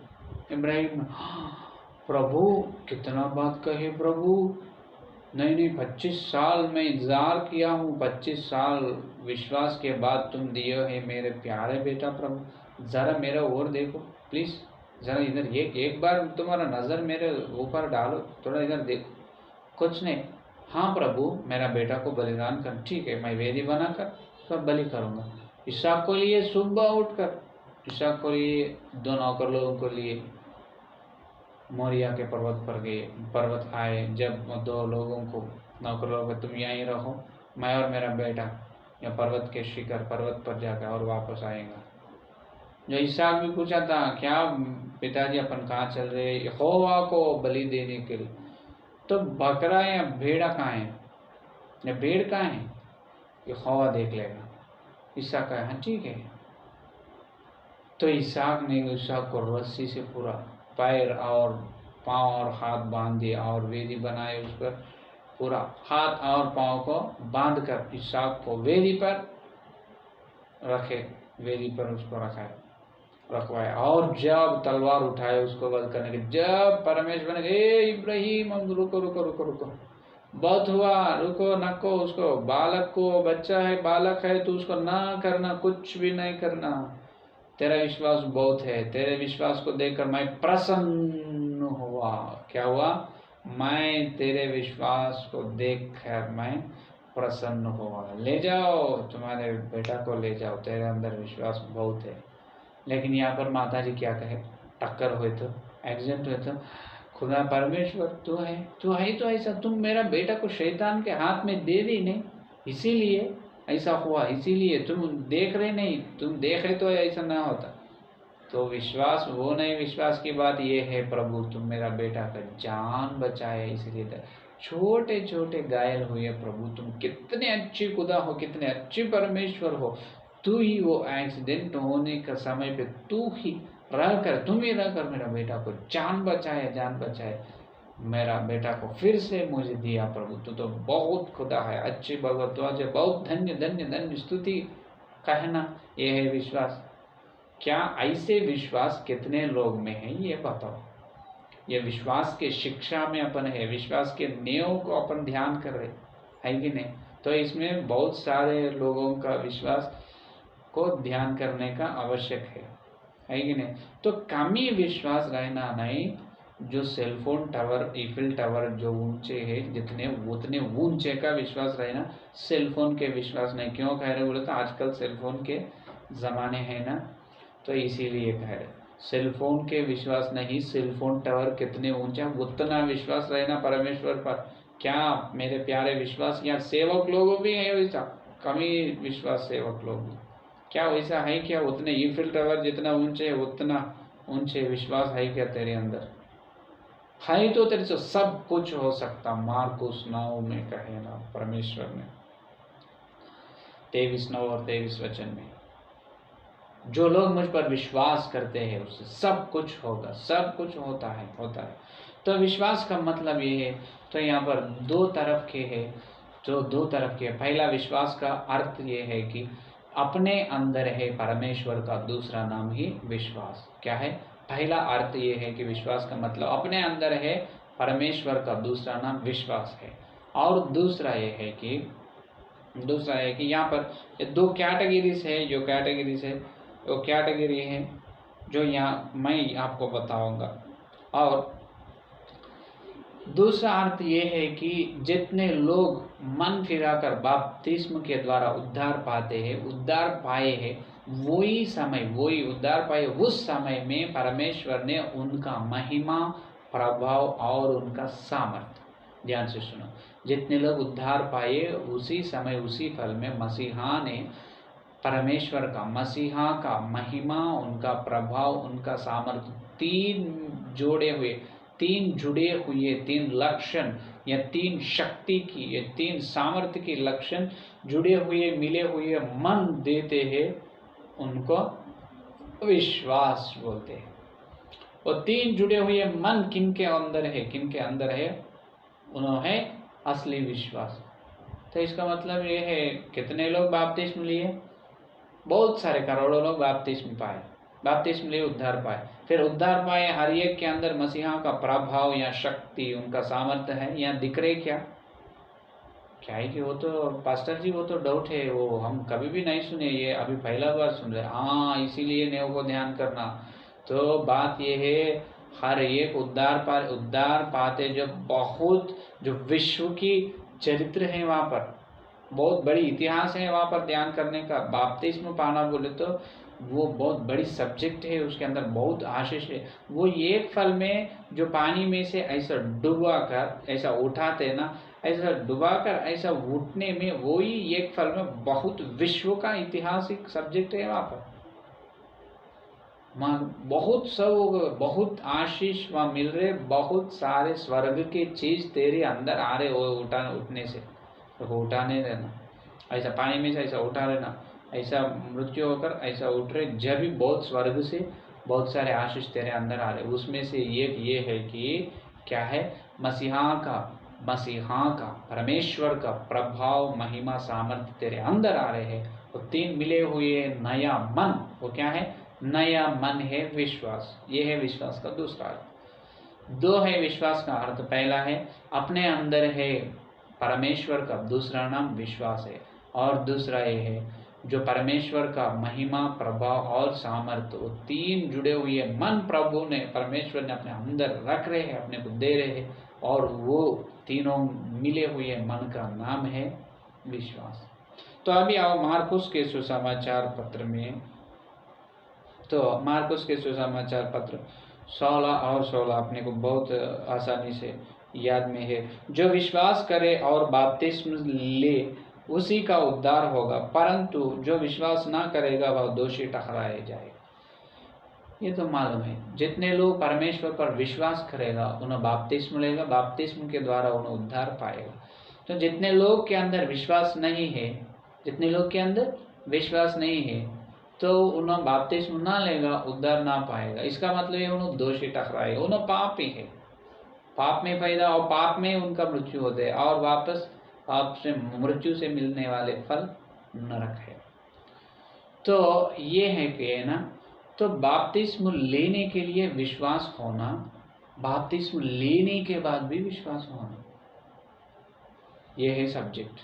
इब्राहिम, प्रभु कितना बात कहे प्रभु, नहीं 25 साल मैं इंतजार किया हूँ, 25 साल विश्वास के बाद तुम दिए है मेरे प्यारे बेटा। प्रभु जरा मेरा और देखो प्लीज, जरा इधर एक बार तुम्हारा नजर मेरे ऊपर डालो, थोड़ा इधर देखो। कुछ नहीं, हाँ प्रभु मेरा बेटा को बलिदान कर, ठीक है, मैं वेदी बनाकर तो बलि करूँगा। इसहाक को लिए सुबह उठकर, इसहाक को लिए 2 नौकर लोगों को लिए मोरिया के पर्वत पर गए। पर्वत आए, जब 2 लोगों को नौकर लोग, तुम यहीं रहो, मैं और मेरा बेटा या पर्वत के शिखर पर्वत पर जाकर और वापस आएगा। जो इसहाक भी पूछा था, क्या पिताजी अपन कहाँ चल रहे? यहोवा को बलि देने के लिए। तो बकरा या भेड़ा कहाँ है, या भेड़ कहाँ है? यहोवा देख लेगा। इसहाक कहा, हाँ ठीक है। तो इसहाक ने इसहाक को रस्सी से पूरा पैर और पांव और हाथ बांध दिया और वेदी बनाए, उस पर पूरा हाथ और पांव को बांध कर इसहाक को वेदी पर रखे, वेदी पर उसको रखवाए। और जब तलवार उठाए उसको वध करने के, जब परमेश्वर ने, इब्राहिम रुको, बहुत हुआ, रुको नको, उसको बालक को, बच्चा है, बालक है, तो उसको ना करना, कुछ भी नहीं करना, तेरा विश्वास बहुत है। तेरे विश्वास को देखकर मैं प्रसन्न हुआ। क्या हुआ? मैं तेरे विश्वास को देखकर मैं प्रसन्न हुआ। ले जाओ तुम्हारे बेटा को, ले जाओ, तेरे अंदर विश्वास बहुत है। लेकिन यहाँ पर माता जी क्या कहे, टक्कर हुए तो, एक्सीडेंट हुए तो, खुदा परमेश्वर तू है तो ऐसा, तुम मेरा बेटा को शैतान के हाथ में दे दी नहीं, इसीलिए ऐसा हुआ, इसीलिए तुम देख रहे नहीं, तुम देखे तो ऐसा ना होता। तो विश्वास वो नहीं, विश्वास की बात ये है, प्रभु तुम मेरा बेटा का जान बचाए, इसलिए छोटे छोटे घायल हुए। प्रभु तुम कितने अच्छे खुदा हो, कितने अच्छे परमेश्वर हो। तू ही वो एक्सीडेंट होने का समय पे तुम ही रहकर मेरा बेटा को जान बचाए, मेरा बेटा को फिर से मुझे दिया। प्रभु तू तो बहुत खुदा है, अच्छी भगवत, बहुत धन्य स्तुति कहना। ये है विश्वास। क्या ऐसे विश्वास कितने लोग में है, ये बताओ। ये विश्वास के शिक्षा में अपन है, विश्वास के नियमों को अपन ध्यान कर रहे है कि नहीं? तो इसमें बहुत सारे लोगों का विश्वास को ध्यान करने का आवश्यक है कि नहीं? तो कमी विश्वास रहना नहीं। जो सेलफोन टावर, ईफिल टावर जो ऊंचे है, जितने उतने ऊंचे का विश्वास रहना, सेलफोन के विश्वास नहीं। क्यों कह रहे बोले तो आजकल सेलफोन के ज़माने हैं ना, तो इसीलिए कह रहे सेलफोन के विश्वास नहीं। सेलफोन टावर कितने ऊंचा, उतना विश्वास रहना परमेश्वर पर। क्या मेरे प्यारे विश्वास, यहाँ सेवक लोगों भी है वैसा, कमी विश्वास सेवक लोग क्या वैसा है क्या? उतने ईफिल टावर जितना ऊंचे है, उतना ऊंचे विश्वास है क्या तेरे अंदर? है तो तेरे से सब कुछ हो सकता। मार्कुस 9 में कहे ना परमेश्वर ने, 23:9 और 23 वचन में, जो लोग मुझ पर विश्वास करते हैं उससे सब कुछ होगा, सब कुछ होता है। तो विश्वास का मतलब ये है। तो यहाँ पर 2 तरफ के है, जो 2 तरफ के। पहला विश्वास का अर्थ ये है कि अपने अंदर है परमेश्वर का दूसरा नाम ही विश्वास। क्या है? पहला अर्थ ये है कि विश्वास का मतलब अपने अंदर है परमेश्वर का दूसरा नाम विश्वास है। और दूसरा ये है कि यहाँ पर ये 2 कैटेगरीज है। जो कैटेगरीज है वो कैटेगरी है जो यहाँ मैं आपको बताऊंगा। और दूसरा अर्थ ये है कि जितने लोग मन फिराकर बपतिस्म के द्वारा उद्धार पाए हैं, वही उद्धार पाए, उस समय में परमेश्वर ने उनका महिमा प्रभाव और उनका सामर्थ्य। ध्यान से सुनो, जितने लोग उद्धार पाए उसी समय उसी फल में मसीहा ने परमेश्वर का, मसीहा का महिमा, उनका प्रभाव, उनका सामर्थ्य, तीन जुड़े हुए तीन लक्षण या तीन शक्ति की या तीन सामर्थ्य के लक्षण जुड़े हुए मिले हुए मन देते हैं, उनको विश्वास बोलते हैं। वो तीन जुड़े हुए मन किनके अंदर है? उन्होंने असली विश्वास। तो इसका मतलब ये है, कितने लोग बपतिस्म लिए? बहुत सारे, करोड़ों लोग बपतिस्म लिए, उद्धार पाए। फिर उद्धार पाए हर एक के अंदर मसीहा का प्रभाव या शक्ति, उनका सामर्थ्य है। यहाँ दिख रहे क्या है कि वो तो पास्टर जी, वो तो डाउट है, वो हम कभी भी नहीं सुने, ये अभी पहला बार सुन रहे। हाँ, इसीलिए नेव को ध्यान करना। तो बात ये है, हर एक उद्धार पाते जब बहुत, जो विश्व की चरित्र है, वहाँ पर बहुत बड़ी इतिहास है, वहाँ पर ध्यान करने का। बपतिस्म पाना बोले तो वो बहुत बड़ी सब्जेक्ट है, उसके अंदर बहुत आशीष है। वो एक फल में जो पानी में से ऐसा डुबा कर ऐसा उठाते ना, ऐसा डुबाकर ऐसा उठने में, वो ही एक फल में बहुत विश्व का ऐतिहासिक सब्जेक्ट है। वहाँ पर बहुत आशीष वहाँ मिल रहे, बहुत सारे स्वर्ग के चीज तेरे अंदर आ रहे। वो उठने से तो उठाने रहना, ऐसा पानी में से ऐसा उठा लेना, ऐसा मृत्यु होकर ऐसा उठ रहे, जब भी बहुत स्वर्ग से बहुत सारे आशीष तेरे अंदर आ रहे। उसमें से एक ये है कि क्या है? मसीहा का परमेश्वर का प्रभाव, महिमा, सामर्थ्य तेरे अंदर आ रहे हैं। वो तीन मिले हुए नया मन, वो क्या है? नया मन है विश्वास। ये है विश्वास का दूसरा अर्थ। दो है विश्वास का अर्थ। पहला है अपने अंदर है परमेश्वर का, दूसरा नाम विश्वास है। और दूसरा ये है जो परमेश्वर का महिमा, प्रभाव और सामर्थ्य, वो तीन जुड़े हुए मन प्रभु ने, परमेश्वर ने अपने अंदर रख रहे हैं, अपने को दे रहे हैं, और वो तीनों मिले हुए मन का नाम है विश्वास। तो अभी आओ मार्कुस के सुसमाचार पत्र में। तो मार्कुस के सुसमाचार पत्र 16 और 16 अपने को बहुत आसानी से याद में है। जो विश्वास करे और बपतिस्म ले उसी का उद्धार होगा, परंतु जो विश्वास ना करेगा वह दोषी ठहराया जाएगा। ये तो मालूम है, जितने लोग परमेश्वर पर विश्वास करेगा उन्हें बपतिस्म लेगा, बपतिस्म के द्वारा उन्हें उद्धार पाएगा। तो जितने लोग के अंदर विश्वास नहीं है, तो उन्हें बपतिस्म ना लेगा, उद्धार ना पाएगा। इसका मतलब ये उन्हें दोषी ठहराएगा, उन्हें पाप ही है, पाप में पैदा और पाप में उनका मृत्यु होते है, और वापस पाप से, मृत्यु से मिलने वाले फल नरक है। तो ये है कि ना, तो बपतिस्म लेने के लिए विश्वास होना, बपतिस्म लेने के बाद भी विश्वास होना, ये है सब्जेक्ट।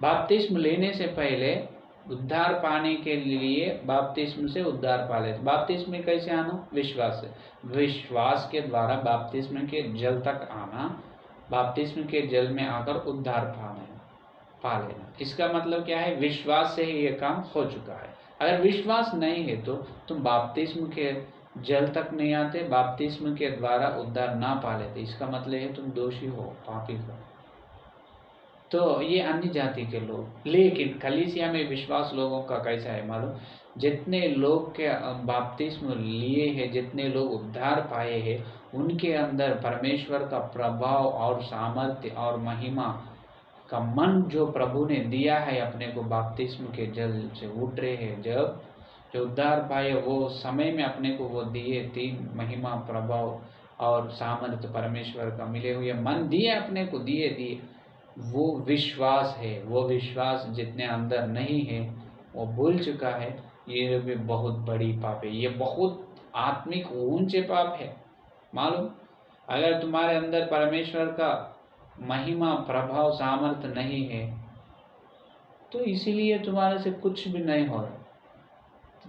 बपतिस्म लेने से पहले उद्धार पाने के लिए बपतिस्म से उद्धार पा लेते। बपतिस्म में कैसे आना? विश्वास से। विश्वास के द्वारा बपतिस्म के जल तक आना, बपतिस्म के जल में आकर उद्धार पा लेना। इसका मतलब क्या है? विश्वास से ही ये काम हो चुका है। अगर विश्वास नहीं है तो तुम बपतिस्म के जल तक नहीं आते, बपतिस्म के द्वारा उद्धार ना पा लेते। इसका मतलब है तुम दोषी हो, पापी हो। तो ये अन्य जाति के लोग। लेकिन कलीसिया में विश्वास लोगों का कैसा है मालूम? जितने लोग के बपतिस्म लिए हैं, जितने लोग उद्धार पाए हैं, उनके अंदर परमेश्वर का प्रभाव और सामर्थ्य और महिमा का मन जो प्रभु ने दिया है अपने को, बपतिस्म के जल से उठ रहे हैं। जब जो उद्धार पाए वो समय में अपने को वो दिए, तीन महिमा, प्रभाव और सामर्थ्य परमेश्वर का मिले हुए मन दिए, अपने को दिए, वो विश्वास है। वो विश्वास जितने अंदर नहीं है वो भूल चुका है, ये भी बहुत बड़ी पाप है। ये बहुत आत्मिक ऊंचे पाप है मालूम। अगर तुम्हारे अंदर परमेश्वर का महिमा, प्रभाव, सामर्थ्य नहीं है तो इसीलिए तुम्हारे से कुछ भी नहीं हो रहा,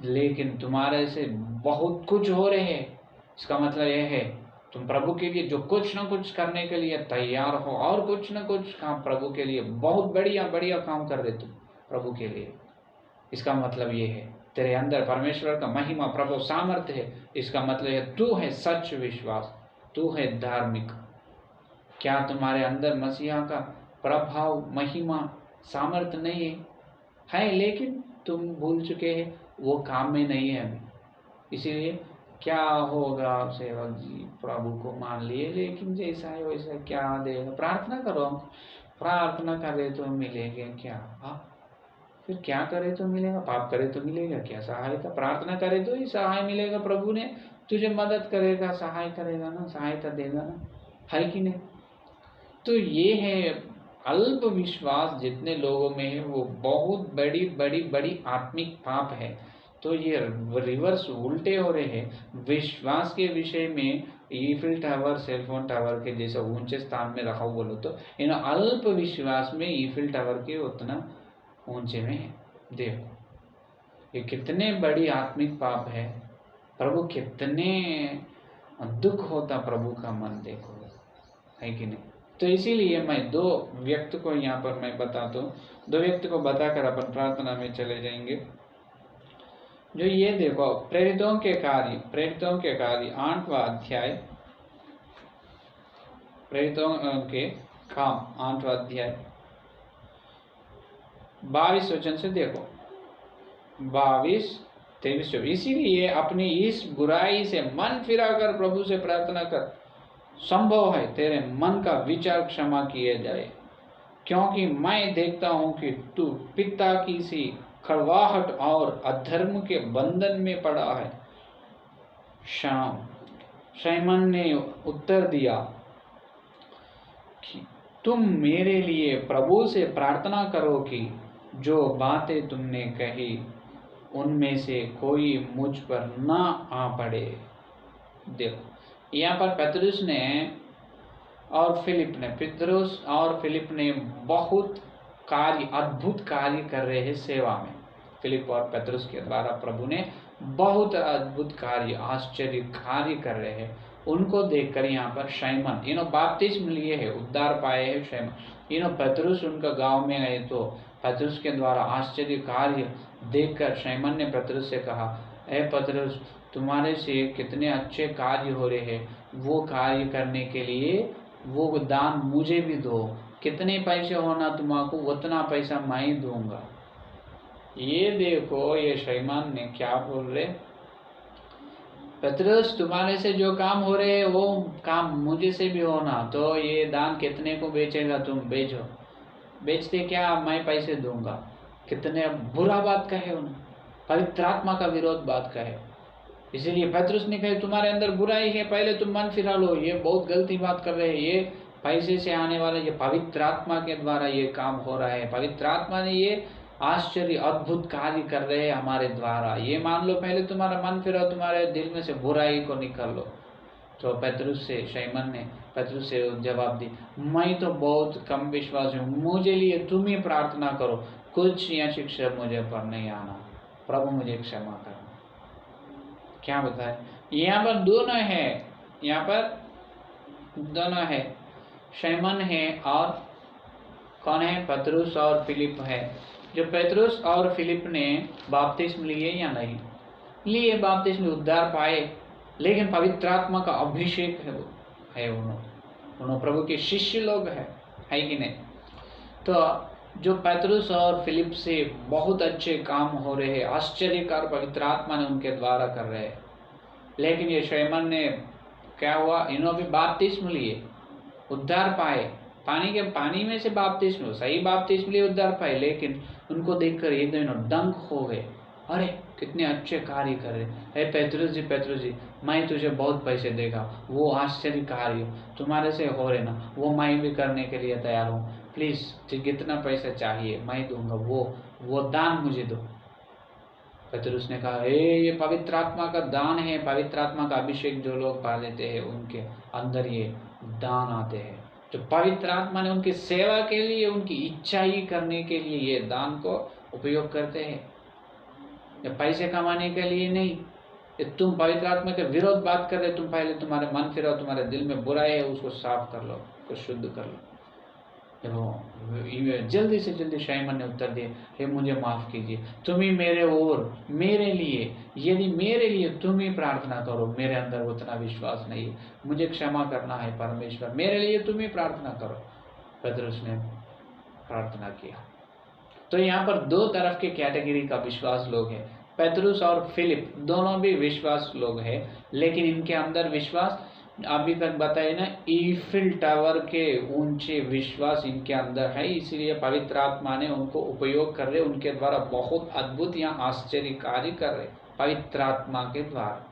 लेकिन तुम्हारे से बहुत कुछ हो रहे हैं। इसका मतलब यह है तुम प्रभु के लिए जो कुछ न कुछ करने के लिए तैयार हो, और कुछ न कुछ काम प्रभु के लिए, बहुत बढ़िया काम कर रहे तुम प्रभु के लिए। इसका मतलब ये है तेरे अंदर परमेश्वर का महिमा, प्रभु, सामर्थ्य है। इसका मतलब है तू है सच विश्वास, तू है धार्मिक। क्या तुम्हारे अंदर मसीहा का प्रभाव, महिमा, सामर्थ्य नहीं है? लेकिन तुम भूल चुके हैं, वो काम में नहीं है अभी। इसीलिए क्या होगा सेवक जी, प्रभु को मान लिए लेकिन जैसा है वैसा क्या देगा? प्रार्थना करो। प्रार्थना करे तो मिलेगा क्या? फिर क्या करे तो मिलेगा? पाप करे तो मिलेगा क्या सहायता? प्रार्थना करे तो ही सहाय मिलेगा। प्रभु ने तुझे मदद करेगा, सहाय करेगा ना, सहायता देगा ना, है कि नहीं? तो ये है अल्प विश्वास जितने लोगों में है, वो बहुत बड़ी बड़ी बड़ी आत्मिक पाप है। तो ये रिवर्स उल्टे हो रहे हैं। विश्वास के विषय में ईफिल टावर, सेलफोन टावर के जैसे ऊंचे स्थान में रखा बोलो तो इन अल्प विश्वास में ईफिल टावर के उतना ऊंचे में है। देखो ये कितने बड़ी आत्मिक पाप है। प्रभु कितने दुख होता प्रभु का मन, देखो, है कि नहीं? तो इसीलिए मैं दो व्यक्ति को यहाँ पर मैं बताता हूँ। दो व्यक्ति को बताकर अपन प्रार्थना में चले जाएंगे। जो ये देखो प्रेरितों के कार्य 8वां अध्याय, प्रेरितों के काम 8वां अध्याय 22 वचन से देखो, 22, 23, 24। इसीलिए अपनी इस बुराई से मन फिराकर प्रभु से प्रार्थना कर, संभव है तेरे मन का विचार क्षमा किए जाए, क्योंकि मैं देखता हूं कि तू पिता की सी कड़वाहट और अधर्म के बंधन में पड़ा है। शैमन ने उत्तर दिया कि तुम मेरे लिए प्रभु से प्रार्थना करो कि जो बातें तुमने कही उनमें से कोई मुझ पर ना आ पड़े। देखो यहाँ पर पतरस ने और फिलिप ने बहुत कार्य, अद्भुत कार्य कर रहे हैं सेवा में। फिलिप और पतरस के द्वारा प्रभु ने बहुत अद्भुत कार्य, आश्चर्य कार्य कर रहे हैं। उनको देखकर यहाँ पर शैमन, बपतिस्म लिए है, उद्धार पाए हैं शैमन। पतरस उनका गांव में गए तो पतरस के द्वारा आश्चर्य कार्य देखकर शैमन ने पतरस से कहा, ए पतरस, तुम्हारे से कितने अच्छे कार्य हो रहे हैं, वो कार्य करने के लिए वो दान मुझे भी दो। कितने पैसे होना तुम्हारा, उतना पैसा मैं ही दूंगा। ये देखो ये शैतान ने क्या बोल रहे, पतरस तुम्हारे से जो काम हो रहे हैं वो काम मुझे से भी होना, तो ये दान कितने को बेचेगा? तुम बेचो। बेचते क्या? मैं पैसे दूंगा। कितने बुरा बात कहे उन्होंने, पवित्र आत्मा का विरोध बात कहे। इसीलिए पतरस ने कहा तुम्हारे अंदर बुराई है, पहले तुम मन फिरा लो, ये बहुत गलती बात कर रहे हैं, ये पैसे से आने वाला, ये पवित्र आत्मा के द्वारा ये काम हो रहा है। पवित्र आत्मा ने ये आश्चर्य अद्भुत कार्य कर रहे हैं हमारे द्वारा, ये मान लो। पहले तुम्हारा मन फिराओ, तुम्हारे दिल में से बुराई को निकाल लो। तो शैमन ने पतरस से जवाब दी, मैं तो बहुत कम विश्वास हूँ, मुझे लिए तुम ही प्रार्थना करो, कुछ या शिक्षा मुझे पर नहीं आना, प्रभु मुझे क्षमा करना। क्या बताए? यहाँ पर दोनों है, शैमन है और कौन है? पतरस और फिलिप है। जो पतरस और फिलिप ने बपतिस्म लिए या नहीं लिए, बपतिस्म उद्धार पाए, लेकिन पवित्र आत्मा का अभिषेक है उन्होंने प्रभु के शिष्य लोग है कि नहीं? तो जो पतरस और फिलिप से बहुत अच्छे काम हो रहे हैं, आश्चर्यकार पवित्र आत्मा ने उनके द्वारा कर रहे हैं। लेकिन ये शैमन ने क्या हुआ, इन्होंने भी बपतिस्म लिए, उद्धार पाए, पानी में से बपतिस्म, सही बपतिस्म लिए, उद्धार पाए, लेकिन उनको देखकर ये दोनों दंग हो गए। अरे कितने अच्छे कार्य कर रहे हैं, पतरस जी, मैं तुझे बहुत पैसे देगा, वो आश्चर्य कार्य तुम्हारे से हो रहे ना, वो मैं भी करने के लिए तैयार हूँ, प्लीज कितना पैसा चाहिए मैं दूंगा, वो दान मुझे दो। पतरस ने कहा, ये पवित्र आत्मा का दान है, पवित्र आत्मा का अभिषेक जो लोग पा लेते हैं उनके अंदर ये दान आते हैं। जो पवित्र आत्मा ने उनकी सेवा के लिए, उनकी इच्छा ही करने के लिए ये दान को उपयोग करते हैं, या पैसे कमाने के लिए नहीं। तुम पवित्र आत्मा के विरोध बात कर रहे, तुम पहले तुम्हारे मन फिराओ, तुम्हारे दिल में बुराई है उसको साफ कर लो, उसको शुद्ध कर लो। जल्दी से जल्दी शैमन ने उत्तर दिया, हे मुझे माफ़ कीजिए, तुम ही मेरे और मेरे लिए, यदि मेरे लिए तुम ही प्रार्थना करो, मेरे अंदर उतना विश्वास नहीं है, मुझे क्षमा करना है परमेश्वर, मेरे लिए तुम ही प्रार्थना करो। पतरस ने प्रार्थना किया। तो यहाँ पर दो तरफ के कैटेगरी का विश्वास लोग हैं, पतरस और फिलिप दोनों भी विश्वास लोग हैं, लेकिन इनके अंदर विश्वास अभी तक बताए ना, ईफिल टावर के ऊंचे विश्वास इनके अंदर है, इसलिए पवित्र आत्मा ने उनको उपयोग कर रहे, उनके द्वारा बहुत अद्भुत या आश्चर्य कार्य कर रहे पवित्र आत्मा के द्वारा।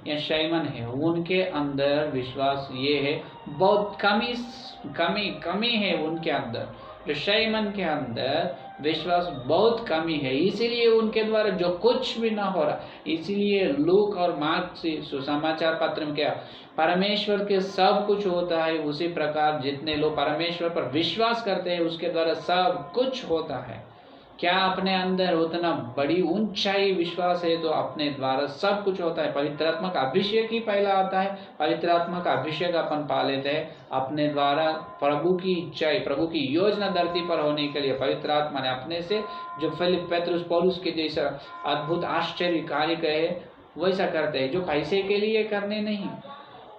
या शैमन है, उनके अंदर विश्वास ये है, बहुत कमी है उनके अंदर। जो शैमन के अंदर विश्वास बहुत कमी है, इसीलिए उनके द्वारा जो कुछ भी ना हो रहा, इसीलिए लूक और मार्क से सुसमाचार पत्र में क्या, परमेश्वर के सब कुछ होता है, उसी प्रकार जितने लोग परमेश्वर पर विश्वास करते हैं उसके द्वारा सब कुछ होता है। क्या अपने अंदर उतना बड़ी ऊंचाई विश्वास है तो अपने द्वारा सब कुछ होता है। पवित्र आत्मा का अभिषेक ही पहला आता है, पवित्र आत्मा का अभिषेक अपन पा लेते हैं अपने द्वारा। प्रभु की इच्छाई, प्रभु की योजना धरती पर होने के लिए पवित्र आत्मा ने अपने से, जो फिलिप, पतरस, पौलुस के जैसा अद्भुत आश्चर्य कार्य कहे वैसा करते हैं, जो पैसे के लिए करने नहीं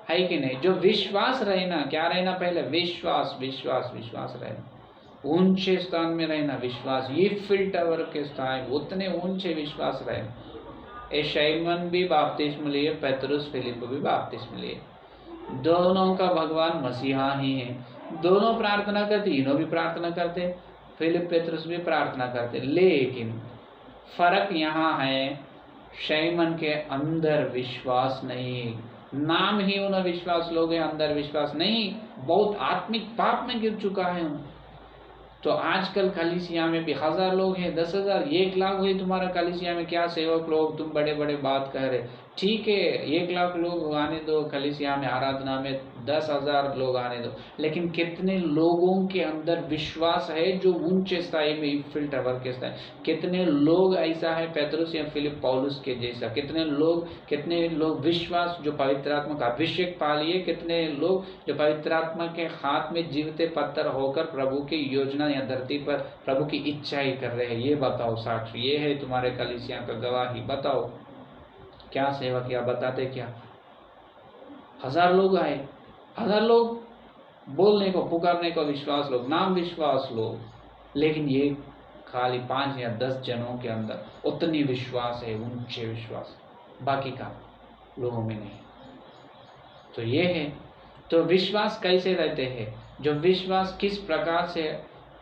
है कि नहीं, जो विश्वास रहना, क्या रहना, पहले विश्वास विश्वास विश्वास रहना, ऊंचे स्थान में रहना विश्वास, ये फिल टावर के स्थान उतने ऊंचे विश्वास रहे। शैमन भी बपतिस्मा लिए, पतरस फिलिप भी बपतिस्मा लिए, दोनों का भगवान मसीहा ही है, दोनों प्रार्थना करते, इन्हों भी प्रार्थना करते, फिलिप पतरस भी प्रार्थना करते, लेकिन फर्क यहाँ है, शैमन के अंदर विश्वास नहीं, नाम ही उन्हें विश्वास लोग हैं, अंदर विश्वास नहीं, बहुत आत्मिक पाप में गिर चुका है। तो आजकल कलीसिया में भी 1000 लोग हैं, 10,000, 1 लाख हुए तुम्हारा कलीसिया में, क्या सेवक लोग तुम बड़े बड़े बात कह रहे, ठीक है 1 लाख लोग आने दो कलीसिया में, आराधना में 10,000 लोग आने दो, लेकिन कितने लोगों के अंदर विश्वास है जो ऊंचे स्थाई में फिल टावर के स्थाई, कितने लोग ऐसा है पतरस या फिलिप पौलुस के जैसा, कितने लोग विश्वास जो पवित्र आत्मा का अभिषेक पा लिए, कितने लोग जो पवित्र आत्मा के हाथ में जीवते पत्थर होकर प्रभु की योजना या धरती पर प्रभु की इच्छा ही कर रहे हैं। ये बताओ साक्षी, ये है तुम्हारे कलीसिया का गवाही, बताओ क्या सेवक या बताते क्या। 1000 लोग आए, 1000 लोग बोलने को, पुकारने को विश्वास लोग, नाम विश्वास लोग, लेकिन ये खाली 5 या 10 जनों के अंदर उतनी विश्वास है, ऊंचे विश्वास, बाकी का लोगों में नहीं। तो ये है, तो विश्वास कैसे रहते हैं, जो विश्वास किस प्रकार से,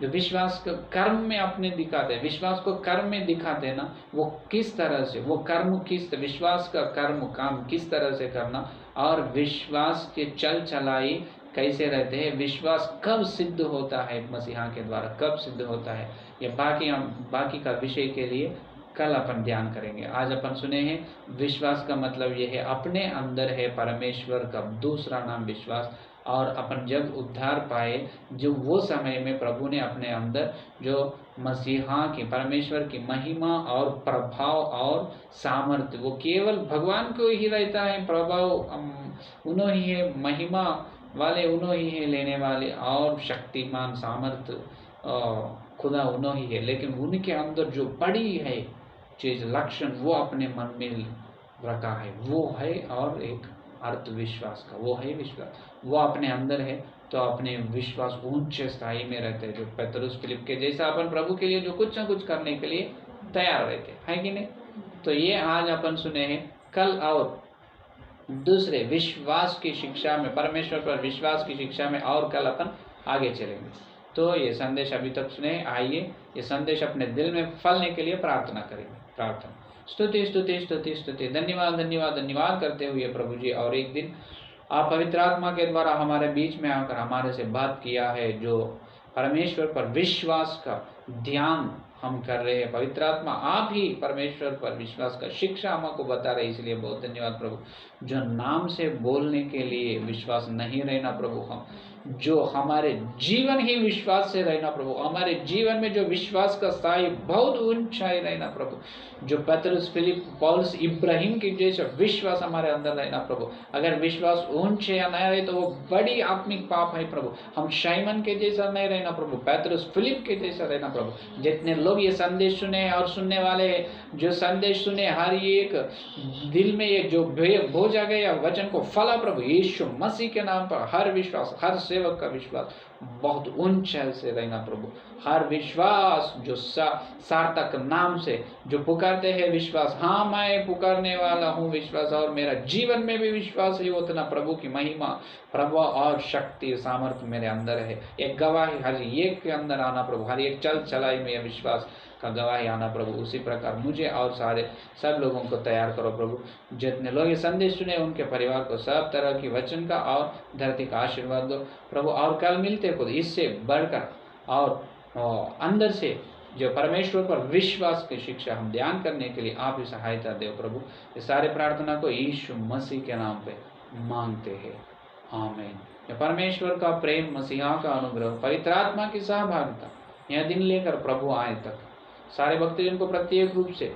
जो विश्वास को कर्म में अपने दिखाते हैं, विश्वास को कर्म में दिखाते हैं ना, वो किस तरह से, वो कर्म किस, विश्वास का कर्म काम किस तरह से करना, और विश्वास के चल चलाई कैसे रहते हैं, विश्वास कब सिद्ध होता है मसीहा के द्वारा, कब सिद्ध होता है, ये बाकी का विषय के लिए कल अपन ध्यान करेंगे। आज अपन सुने हैं विश्वास का मतलब ये है, अपने अंदर है परमेश्वर का दूसरा नाम विश्वास, और अपन जब उद्धार पाए, जो वो समय में प्रभु ने अपने अंदर जो मसीहा की, परमेश्वर की महिमा और प्रभाव और सामर्थ्य, वो केवल भगवान को ही रहता है, प्रभाव उन्हों ही है, महिमा वाले उन्हों ही है लेने वाले, और शक्तिमान सामर्थ्य खुदा उन्हों ही है, लेकिन उनके अंदर जो बड़ी है चीज, लक्षण, वो अपने मन में रखा है, वो है, और एक अर्थ विश्वास का, वो है विश्वास, वो अपने अंदर है, तो अपने विश्वास ऊंचे स्थाई में रहते हैं, जो पतरस फिलिप के जैसा अपन प्रभु के लिए जो कुछ न कुछ करने के लिए तैयार रहते हैं कि नहीं। तो ये आज अपन सुने हैं, कल और दूसरे विश्वास की शिक्षा में, परमेश्वर पर विश्वास की शिक्षा में, और कल अपन आगे चलेंगे। तो ये संदेश अभी तक सुने, आइए ये संदेश अपने दिल में फलने के लिए प्रार्थना करेंगे। प्रार्थना, स्तुति स्तुति स्तुति स्तुति, धन्यवाद धन्यवाद धन्यवाद करते हुए प्रभु जी, और एक दिन आप पवित्र आत्मा के द्वारा हमारे बीच में आकर हमारे से बात किया है, जो परमेश्वर पर विश्वास का ध्यान हम कर रहे हैं। पवित्र आत्मा आप ही परमेश्वर पर विश्वास का शिक्षा हमको बता रहे, इसलिए बहुत धन्यवाद प्रभु। जो नाम से बोलने के लिए विश्वास नहीं रहना प्रभु, हम जो हमारे जीवन ही विश्वास से रहना प्रभु, हमारे जीवन में जो विश्वास का स्थाई बहुत ऊंचाई रहना प्रभु, जो पतरस, फिलिप, पौलुस, इब्राहिम के जैसा विश्वास हमारे अंदर रहना प्रभु। अगर विश्वास ऊंचे या नहीं रहे तो वो बड़ी आत्मिक पाप है प्रभु। हम शाइमन के जैसा नहीं रहना प्रभु, पतरस, फिलिप के जैसा रहना प्रभु। जितने लोग ये संदेश सुने और सुनने वाले जो संदेश सुने, हर एक दिल में ये जो बोझा गया वचन को फला प्रभु, यीशु मसीह के नाम पर हर विश्वास, हर सेवक का विश्वास बहुत ऊंचाई से रहना प्रभु। हर विश्वास जो सार्थक नाम से जो पुकारते हैं विश्वास, हाँ मैं पुकारने वाला हूँ विश्वास, और मेरा जीवन में भी विश्वास है, उतना प्रभु की महिमा, प्रभु और शक्ति सामर्थ्य मेरे अंदर है। एक गवाही हर एक के अंदर आना प्रभु, हर एक चल चलाई में विश्वास का गवाही आना प्रभु। उसी प्रकार मुझे और सारे सब लोगों को तैयार करो प्रभु। जितने लोग ये संदेश सुने उनके परिवार को सब तरह की वचन का और धरती का आशीर्वाद दो प्रभु। और कल मिलते खुद इससे बढ़कर और अंदर से जो परमेश्वर पर विश्वास की शिक्षा हम ध्यान करने के लिए आप ही सहायता दे प्रभु। इस सारे प्रार्थना को यीशु मसीह के नाम पे मांगते हैं, आमीन। परमेश्वर का प्रेम, मसीहा का अनुग्रह, पवित्र आत्मा की सहभागिता यह दिन लेकर प्रभु आए तक सारे भक्तजन को प्रत्येक रूप से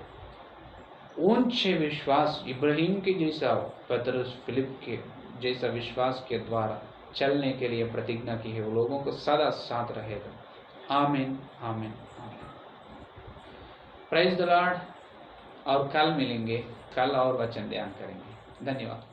ऊंचे विश्वास, इब्राहिम के जैसा, पतरस, फिलिप के जैसा विश्वास के द्वारा चलने के लिए प्रतिज्ञा की है, वो लोगों को सदा साथ रहेगा। आमीन, आमीन, आमीन। Praise the Lord. और कल मिलेंगे, कल और वचन ध्यान करेंगे। धन्यवाद।